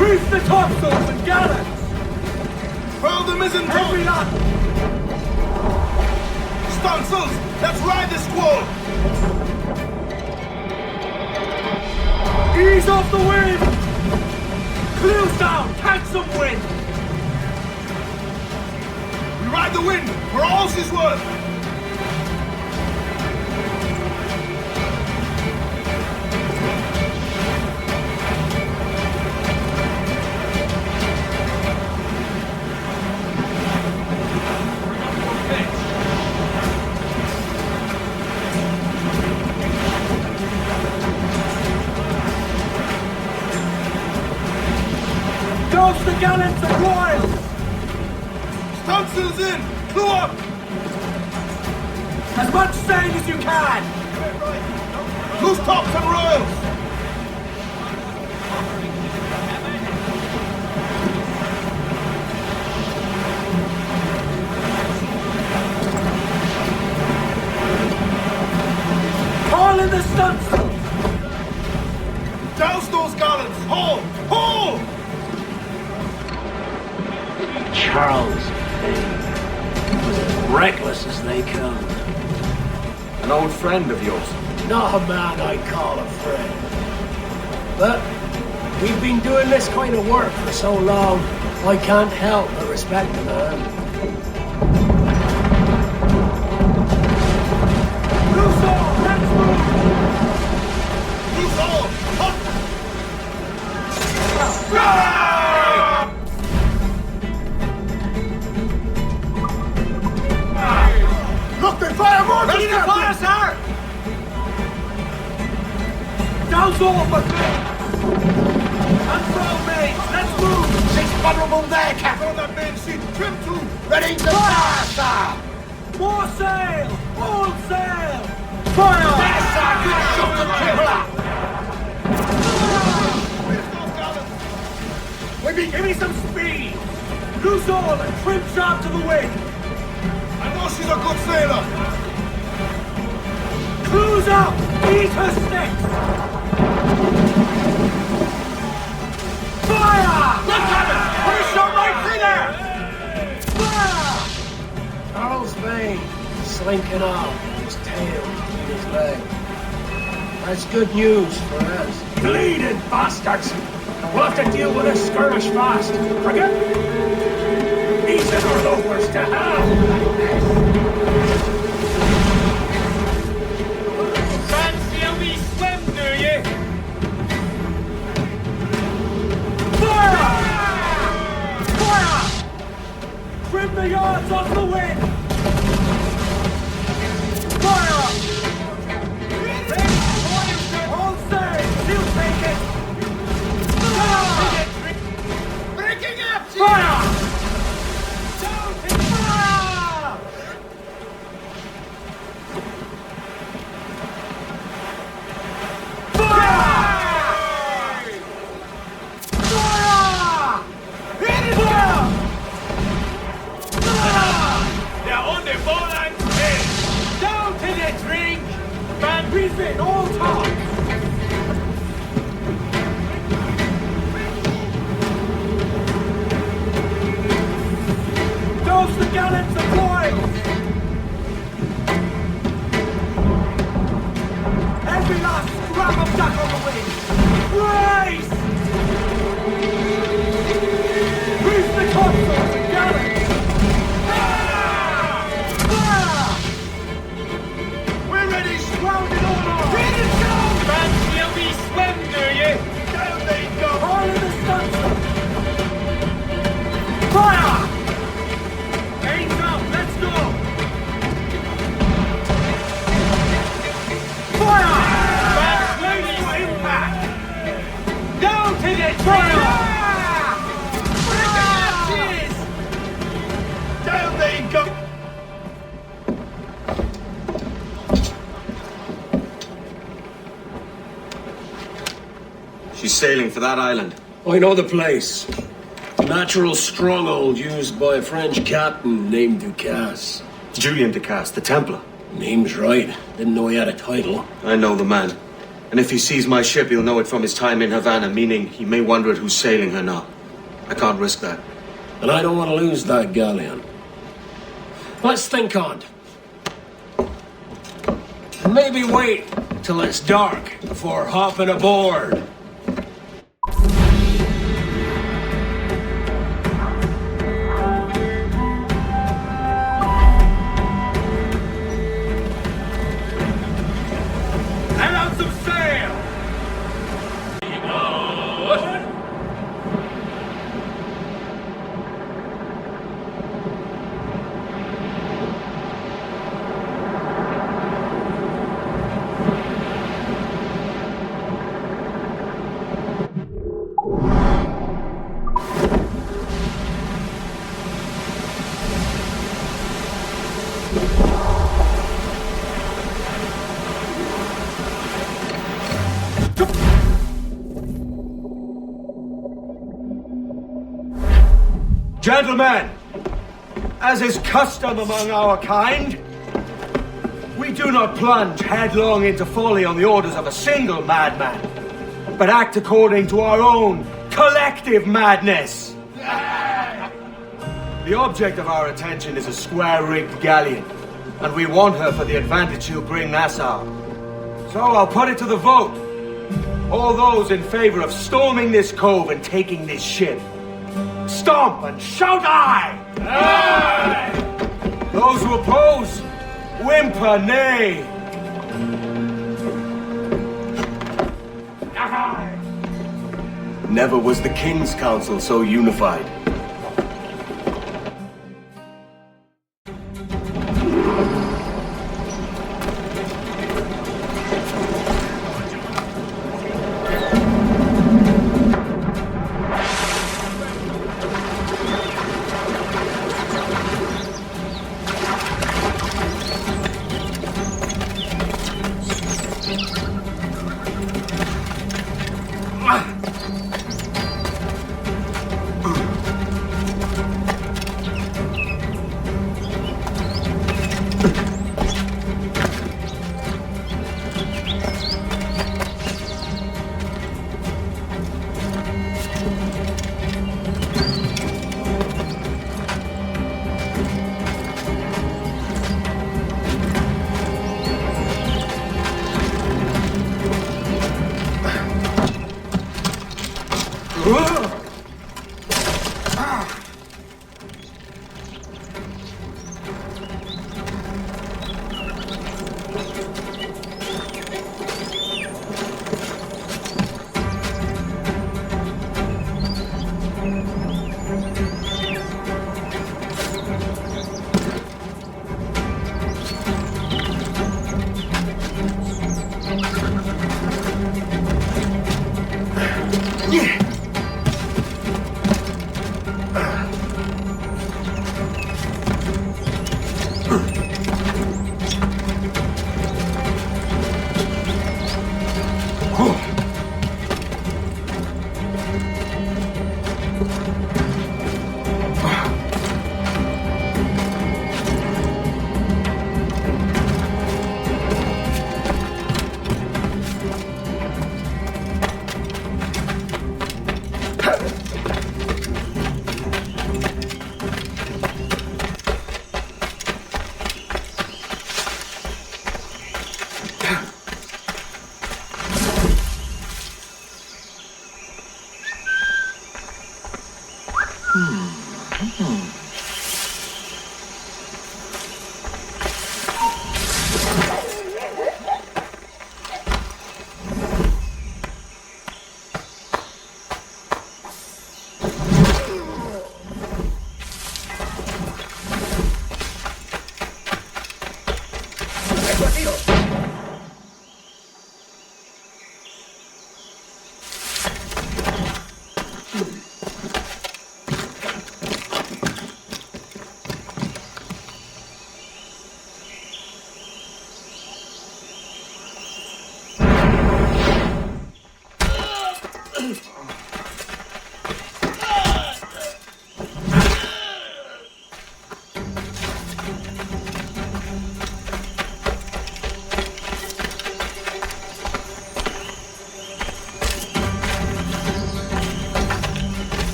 Reef the topsails and gallants! Furl the mizzen top! Heavy up! Stunsails! Let's ride the squall! Ease off the wind! Clews down! Catch some wind! We ride the wind for all she's worth! Dodge the gallants and royals! Stunsails in! Clew up! As much sail as you can! Loose tops and royals! Haul in the stunsails! Douse those gallants! Hold! Hold! Charles Payne was as reckless as they come. An old friend of yours? Not a man I call a friend. But we've been doing this kind of work for so long, I can't help but respect the man. Russo, let's move! Russo! Look, they fire more! Ready to fire, sir! Down all but control mates, let's move! Six vulnerable there, Captain! On that main seat, trim to! Ready to fire, sir! More sail! All sail! Fire! There, sir! Good shot to triple up! Give me some speed! Loose all and trim sharp to the wind! I know she's a good sailor! Cruise up! Eat her sticks! Fire! Look at him! Put a shot right through there! Fire! Charles Payne, slinking off, his tail between his legs. That's good news for us. Bleeding bastards! We'll have to deal with this skirmish fast. Forget? These interlopers to hell! Fancy a wee swim, do you? Fire! Fire! Trim the yards off the wind! Fire! All sail! He'll take it! Breaking up! Fire! They're on the ball and head. Down to the drink! Man, refit all talk! Dose the gallons of oil! Every last scrap of duck on the wing! Race! Reef the topsails and gallants! We're ready! Rounded all on! Ready to go! Fancy a wee swim, do you? Down they go! All in the stunsail! Fire! Aims up, let's go! Fire! Slowly Impact! Down to the fire! Down they go! She's sailing for that island. I know the place. A natural stronghold used by a French captain named Ducasse. Julian Ducasse, the Templar. Name's right. Didn't know he had a title. I know the man. And if he sees my ship, he'll know it from his time in Havana, meaning he may wonder at who's sailing her now. I can't risk that. And I don't want to lose that galleon. Let's think on it. And maybe wait till it's dark before hopping aboard. Let out some sail! Gentlemen, as is custom among our kind, we do not plunge headlong into folly on the orders of a single madman, but act according to our own collective madness. The object of our attention is a square-rigged galleon, and we want her for the advantage she'll bring Nassau. So I'll put it to the vote. All those in favor of storming this cove and taking this ship, stomp and shout aye! Aye! Those who oppose, whimper nay! Aye! Never was the King's Council so unified.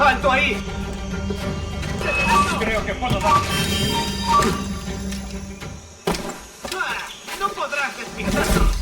¡Alto ahí! Creo que puedo dar. ¡No podrás despistarnos!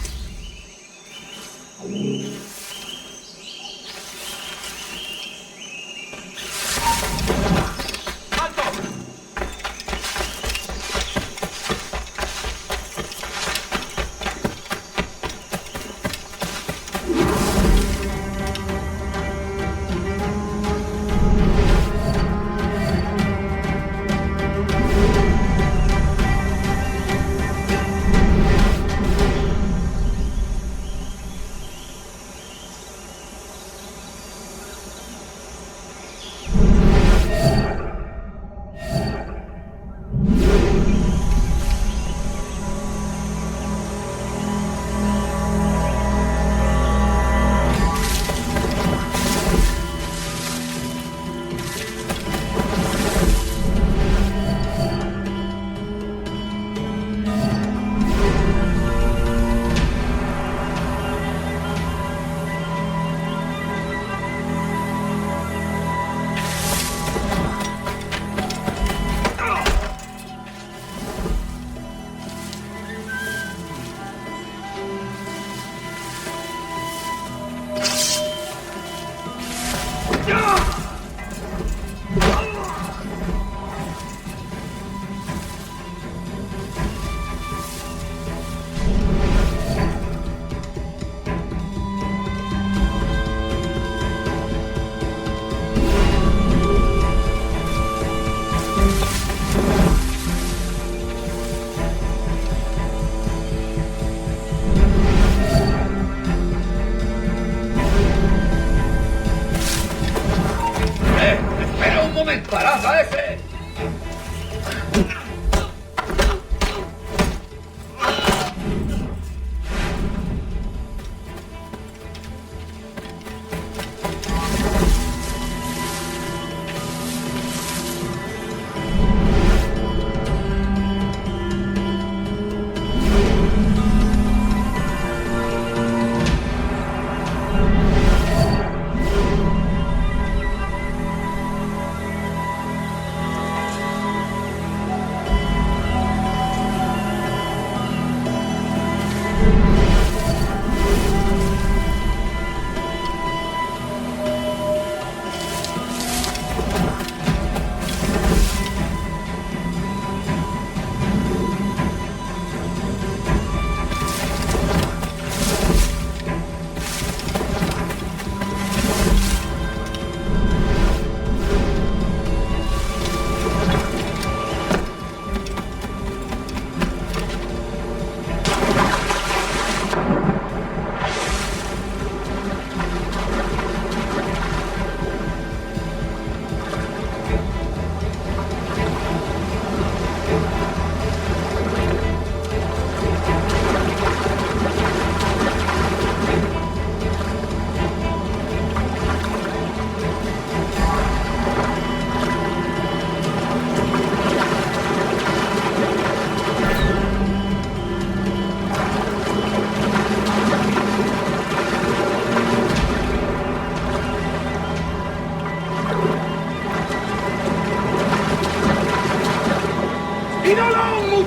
¡Parad, ese!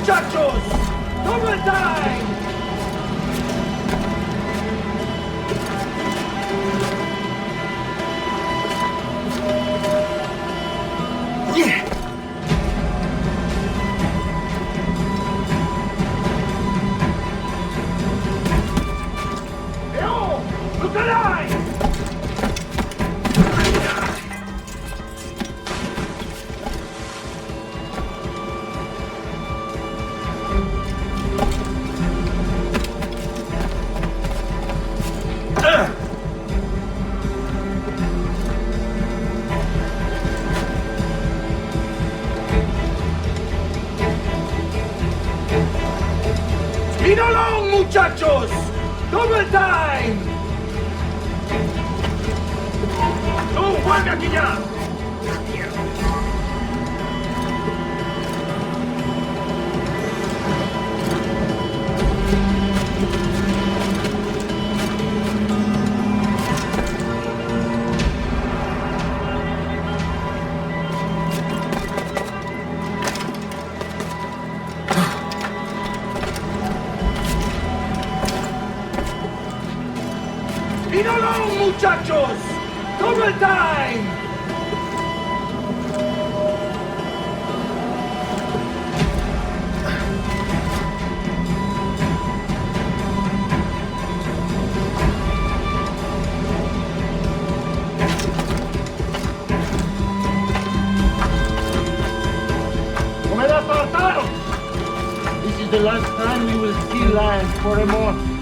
muchachos! ¡Double time! ¡Spin along, muchachos! ¡Double time! ¡Tú, vuelve aquí ya! Spin along, muchachos! Double time! This is the last time we will see land for a month.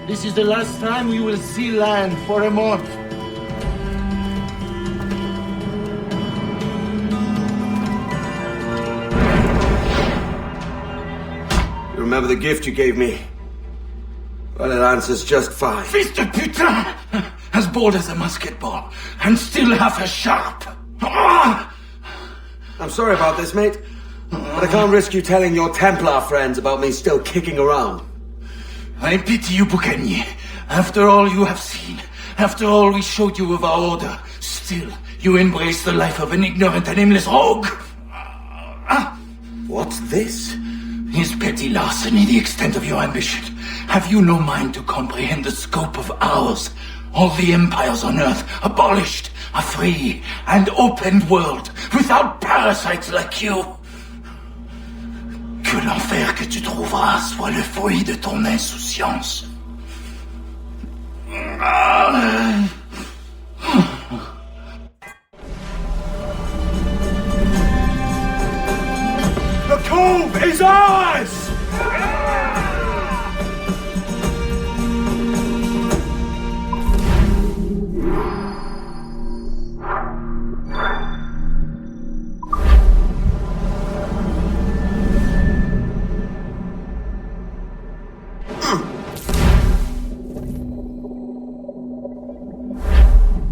This is the last time we will see land for a month. You remember the gift you gave me? Well, it answers just fine. Fils de putain! As bold as a musket ball, and still half as sharp. I'm sorry about this, mate. But I can't risk you telling your Templar friends about me still kicking around. I pity you, Boucanier. After all you have seen, after all we showed you of our order, still you embrace the life of an ignorant and aimless rogue. What's this? Is petty larceny the extent of your ambition? Have you no mind to comprehend the scope of ours? All the empires on earth abolished, a free and open world without parasites like you. Que l'enfer que tu trouveras soit le fruit de ton insouciance. The cove is ours!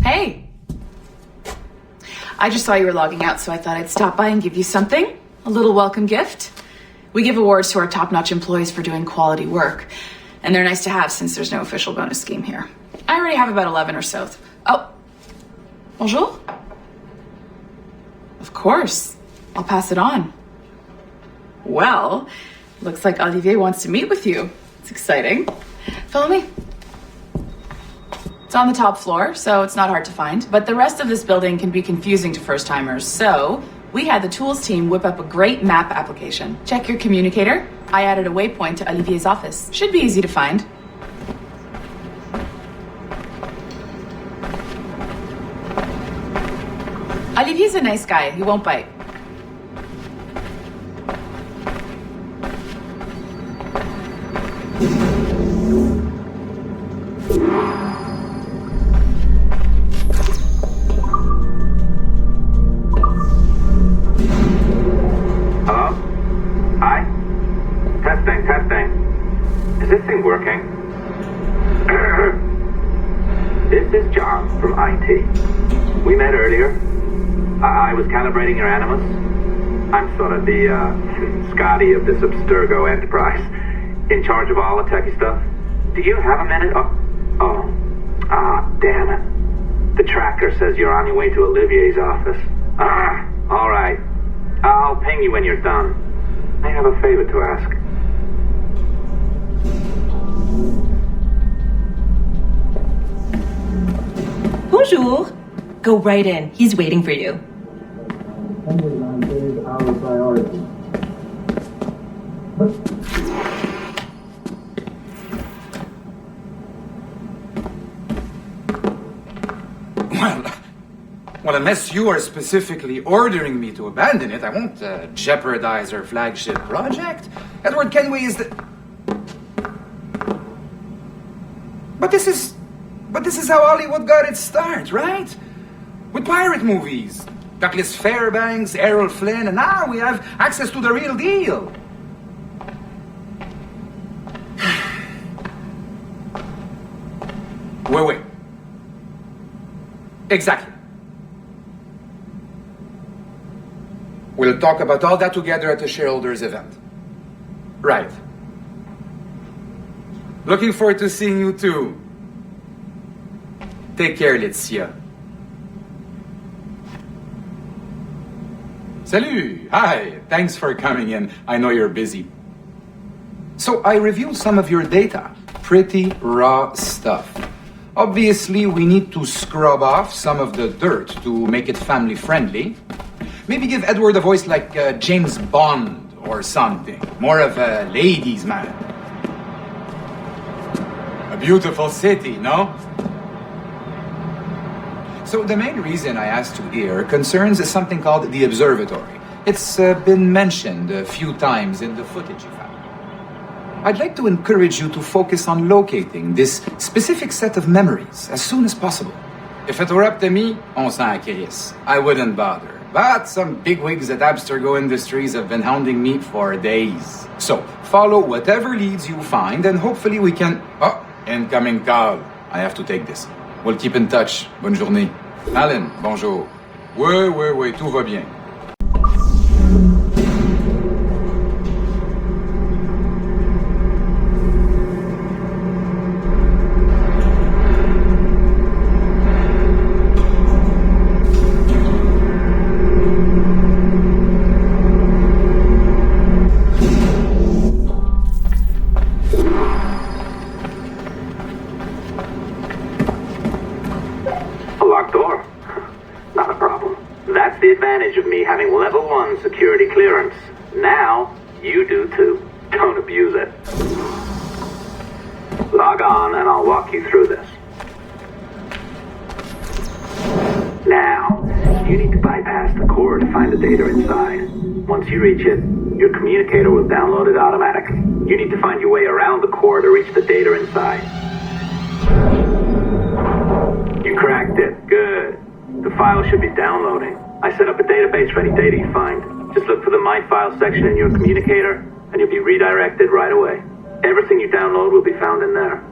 Hey! I just saw you were logging out, so I thought I'd stop by and give you something. A little welcome gift. We give awards to our top-notch employees for doing quality work, and they're nice to have since there's no official bonus scheme here. I already have about 11 or so. Oh, bonjour? Of course. I'll pass it on. Well, looks like Olivier wants to meet with you. It's exciting. Follow me. It's on the top floor, so it's not hard to find, but the rest of this building can be confusing to first-timers, so we had the tools team whip up a great map application. Check your communicator. I added a waypoint to Olivier's office. Should be easy to find. Olivier's a nice guy. He won't bite. Hello? Hi? Testing. Is this thing working? This is John from IT. We met earlier. I was calibrating your animus. I'm sort of the Scotty of this Abstergo enterprise, in charge of all the techie stuff. Do you have a minute? Damn it. The tracker says you're on your way to Olivier's office. All right. I'll ping you when you're done. I have a favor to ask. Bonjour. Go right in. He's waiting for you. Is our priority. Well, unless you are specifically ordering me to abandon it, I won't jeopardize our flagship project. Edward Kenway is the... But this is how Hollywood got its start, right? With pirate movies. Douglas Fairbanks, Errol Flynn, and now we have access to the real deal. Wait. Exactly. We'll talk about all that together at the shareholders event. Right. Looking forward to seeing you too. Take care, Laetitia. Salut! Hi! Thanks for coming in. I know you're busy. So I reviewed some of your data. Pretty raw stuff. Obviously, we need to scrub off some of the dirt to make it family friendly. Maybe give Edward a voice like James Bond or something. More of a ladies' man. A beautiful city, no? So the main reason I asked you here concerns something called the observatory. It's been mentioned a few times in the footage you found. I'd like to encourage you to focus on locating this specific set of memories as soon as possible. If it were up to me, on s'en crisse. I wouldn't bother. But some bigwigs at Abstergo Industries have been hounding me for days. So, follow whatever leads you find and hopefully we can... Oh, incoming call. I have to take this. We'll keep in touch. Bonne journée. Alan, bonjour. Oui, tout va bien. Of me having level 1 security clearance. Now, you do too. Don't abuse it. Log on and I'll walk you through this. Now, you need to bypass the core to find the data inside. Once you reach it, your communicator will download it automatically. You need to find your way around the core to reach the data inside. You cracked it. Good. The file should be downloading. I set up a database for any data you find. Just look for the My Files section in your communicator, and you'll be redirected right away. Everything you download will be found in there.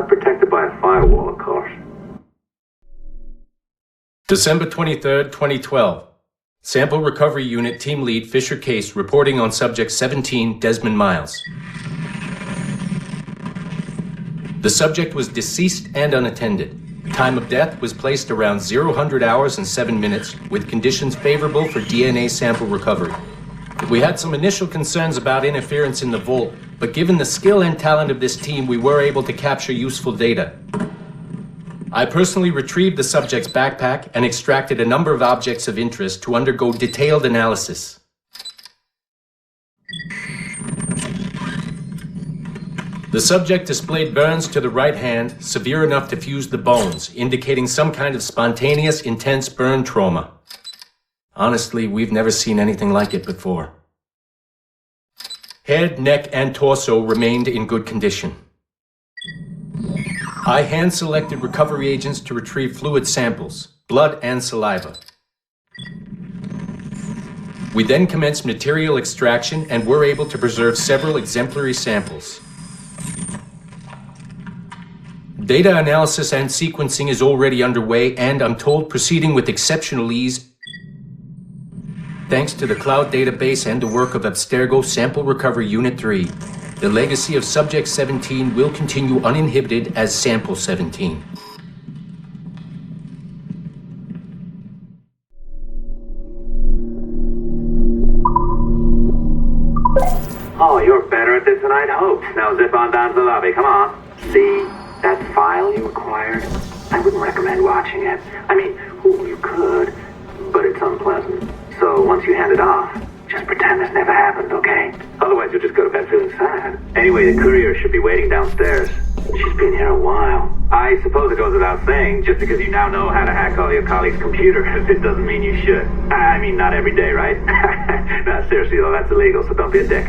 Protected by a firewall, of course. December 23rd, 2012. Sample Recovery Unit Team Lead Fisher Case reporting on Subject 17, Desmond Miles. The subject was deceased and unattended. Time of death was placed around 00 hours and 7 minutes, with conditions favorable for DNA sample recovery. We had some initial concerns about interference in the vault, but given the skill and talent of this team, we were able to capture useful data. I personally retrieved the subject's backpack and extracted a number of objects of interest to undergo detailed analysis. The subject displayed burns to the right hand, severe enough to fuse the bones, indicating some kind of spontaneous, intense burn trauma. Honestly, we've never seen anything like it before. Head, neck, and torso remained in good condition. I hand-selected recovery agents to retrieve fluid samples, blood and saliva. We then commenced material extraction and were able to preserve several exemplary samples. Data analysis and sequencing is already underway and, I'm told, proceeding with exceptional ease thanks to the cloud database and the work of Abstergo Sample Recovery Unit 3. The legacy of Subject 17 will continue uninhibited as Sample 17. Oh, you're better at this than I'd hoped. Now zip on down to the lobby. Come on. See? That file you acquired? I wouldn't recommend watching it. I mean, you could, but it's unpleasant. So once you hand it off, just pretend this never happened, okay? Otherwise you'll just go to bed feeling sad. Anyway, the courier should be waiting downstairs. She's been here a while. I suppose it goes without saying, just because you now know how to hack all your colleagues' computers, it doesn't mean you should. I mean, not every day, right? No, seriously though, that's illegal, so don't be a dick.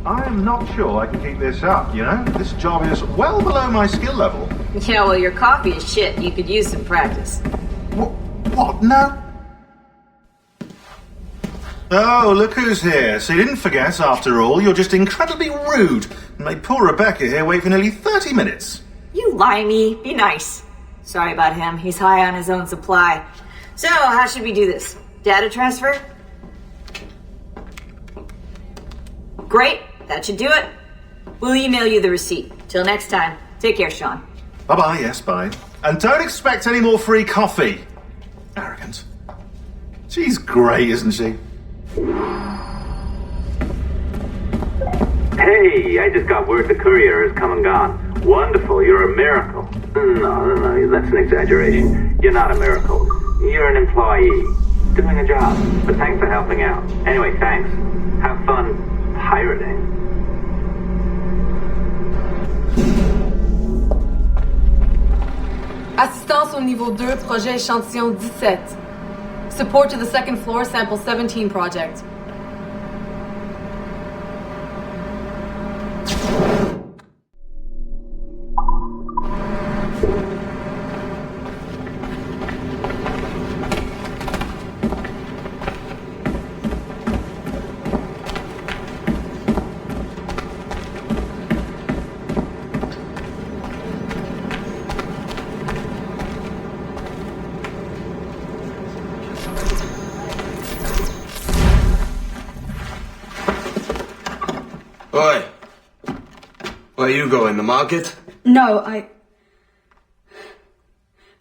I'm not sure I can keep this up, you know? This job is well below my skill level. Yeah, well, your coffee is shit. You could use some practice. What? No? Oh, look who's here. So you didn't forget, after all, you're just incredibly rude and made poor Rebecca here wait for nearly 30 minutes. You lie-me. Be nice. Sorry about him. He's high on his own supply. So, how should we do this? Data transfer? Great, that should do it. We'll email you the receipt. Till next time, take care, Sean. Bye-bye, yes, bye. And don't expect any more free coffee. Arrogant. She's great, isn't she? Hey, I just got word the courier has come and gone. Wonderful, you're a miracle. No, that's an exaggeration. You're not a miracle. You're an employee. Doing a job. But thanks for helping out. Anyway, thanks. Have fun pirating. Assistance au niveau 2, projet échantillon 17. Support to the second floor, sample 17 project. Oi. Where you going, the market? No,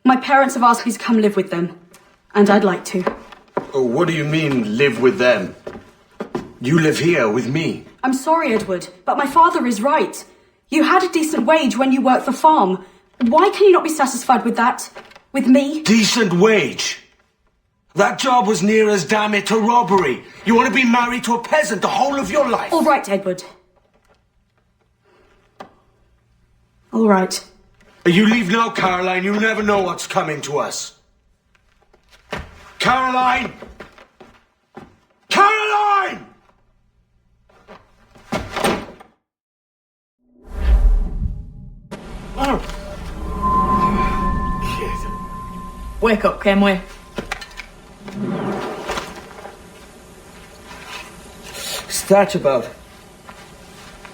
My parents have asked me to come live with them. And I'd like to. Oh, what do you mean, live with them? You live here with me. I'm sorry, Edward, but my father is right. You had a decent wage when you worked the farm. Why can you not be satisfied with that? With me? Decent wage? That job was near as damn it to robbery. You want to be married to a peasant the whole of your life? All right, Edward. All right. You leave now, Caroline. You never know what's coming to us. Caroline! Caroline! Oh. Wake up, Kenway. What's that about?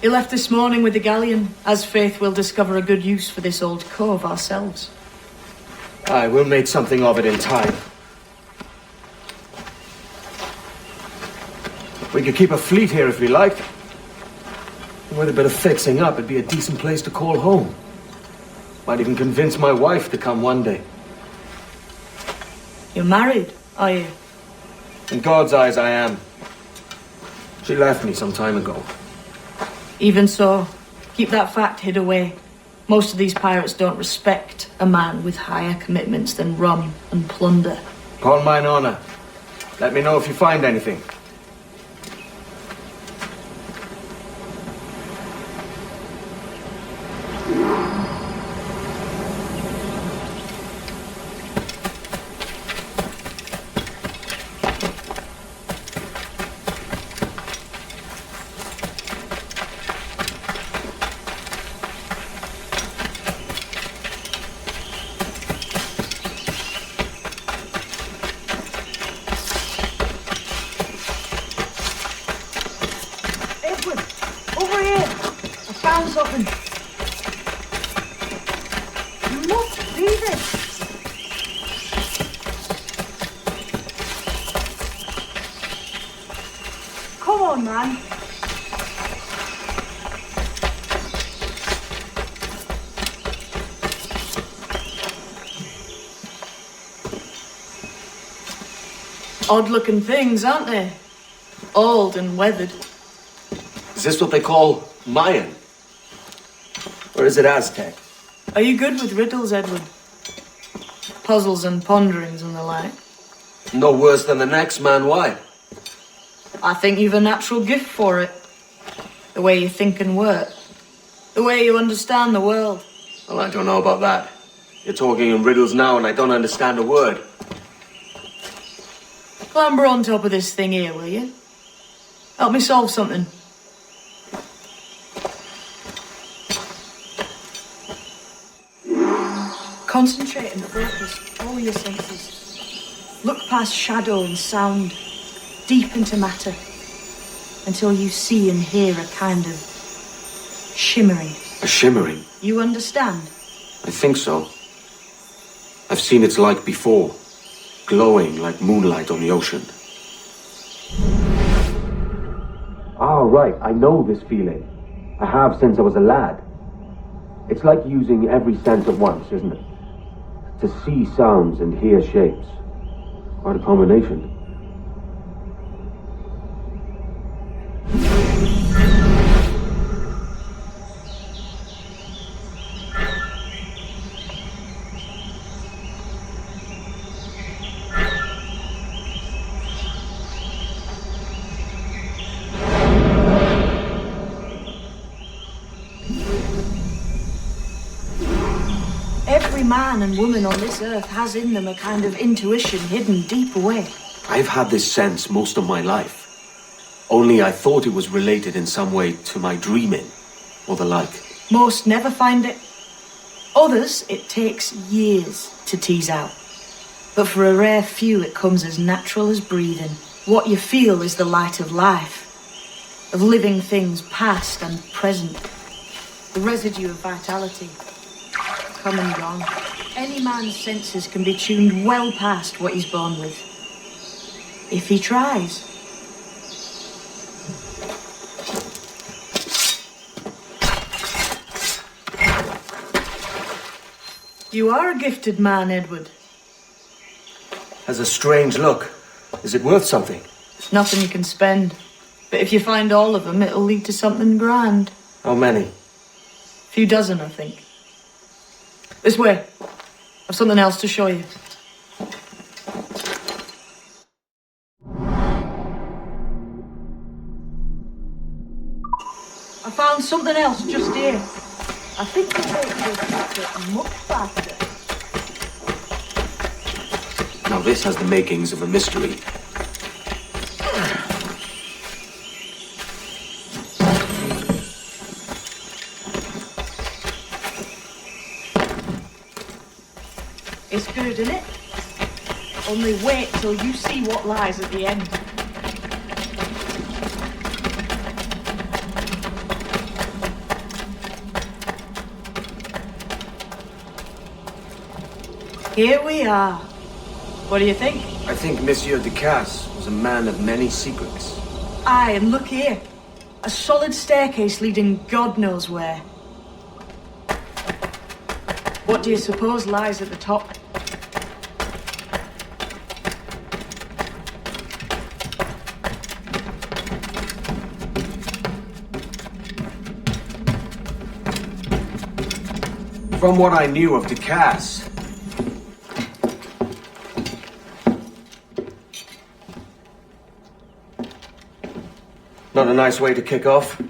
He left this morning with the galleon, as faith will discover a good use for this old cove ourselves. Aye, we'll make something of it in time. We could keep a fleet here if we liked. With a bit of fixing up, it'd be a decent place to call home. Might even convince my wife to come one day. You're married, are you? In God's eyes, I am. She left me some time ago. Even so, keep that fact hid away. Most of these pirates don't respect a man with higher commitments than rum and plunder. Upon mine honor. Let me know if you find anything. Something. You must see this. Come on, man. Odd-looking things, aren't they? Old and weathered. Is this what they call Mayan? Or is it Aztec? Are you good with riddles, Edward? Puzzles and ponderings and the like? No worse than the next man, why? I think you've a natural gift for it. The way you think and work. The way you understand the world. Well, I don't know about that. You're talking in riddles now and I don't understand a word. Clamber on top of this thing here, will you? Help me solve something. Concentrate and focus all your senses. Look past shadow and sound, deep into matter, until you see and hear a kind of shimmering. A shimmering? You understand? I think so. I've seen its like before. glowing like moonlight on the ocean. Ah, right, I know this feeling. I have since I was a lad. It's like using every sense at once, isn't it? To see sounds and hear shapes. Quite a combination. Every man and woman on this earth has in them a kind of intuition hidden deep away. I've had this sense most of my life. Only I thought it was related in some way to my dreaming, or the like. Most never find it. Others, it takes years to tease out. But for a rare few, it comes as natural as breathing. What you feel is the light of life, of living things past and present. The residue of vitality, come and gone. Any man's senses can be tuned well past what he's born with. If he tries. You are a gifted man, Edward. Has a strange look. Is it worth something? It's nothing you can spend. But if you find all of them, it'll lead to something grand. How many? A few dozen, I think. This way. I've something else to show you. I found something else just here. I think the way to it much faster. Now this has the makings of a mystery. It's good, isn't it? Only wait till you see what lies at the end. Here we are. What do you think? I think Monsieur Ducasse was a man of many secrets. Aye, and look here. A solid staircase leading God knows where. What do you suppose lies at the top? From what I knew of Ducasse, not a nice way to kick off.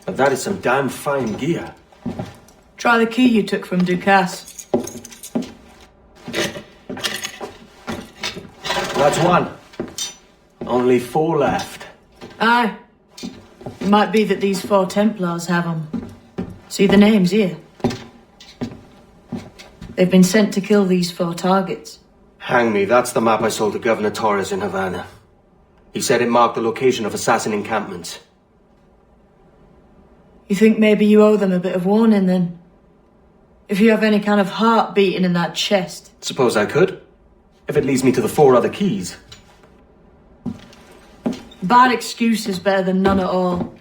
But that is some damn fine gear. Try the key you took from Ducasse. That's one. Only 4 left. Aye. It might be that these 4 Templars have them. See the names here? They've been sent to kill these 4 targets. Hang me, that's the map I sold to Governor Torres in Havana. He said it marked the location of assassin encampments. You think maybe you owe them a bit of warning then? If you have any kind of heart beating in that chest. Suppose I could, if it leads me to the 4 other keys. Bad excuse is better than none at all.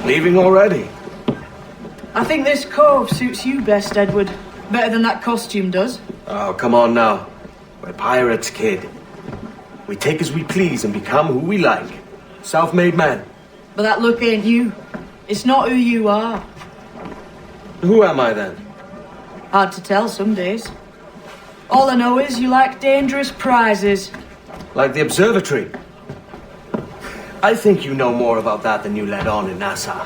Leaving already? I think this cove suits you best, Edward. Better than that costume does. Oh, come on now. We're pirates, kid. We take as we please and become who we like. Self-made men. But that look ain't you. It's not who you are. Who am I then? Hard to tell some days. All I know is you like dangerous prizes. Like the observatory. I think you know more about that than you let on in Nassau.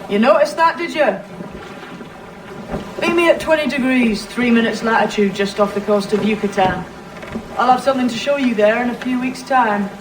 You noticed that, did you? Meet me at 20 degrees, 3 minutes latitude, just off the coast of Yucatan. I'll have something to show you there in a few weeks' time.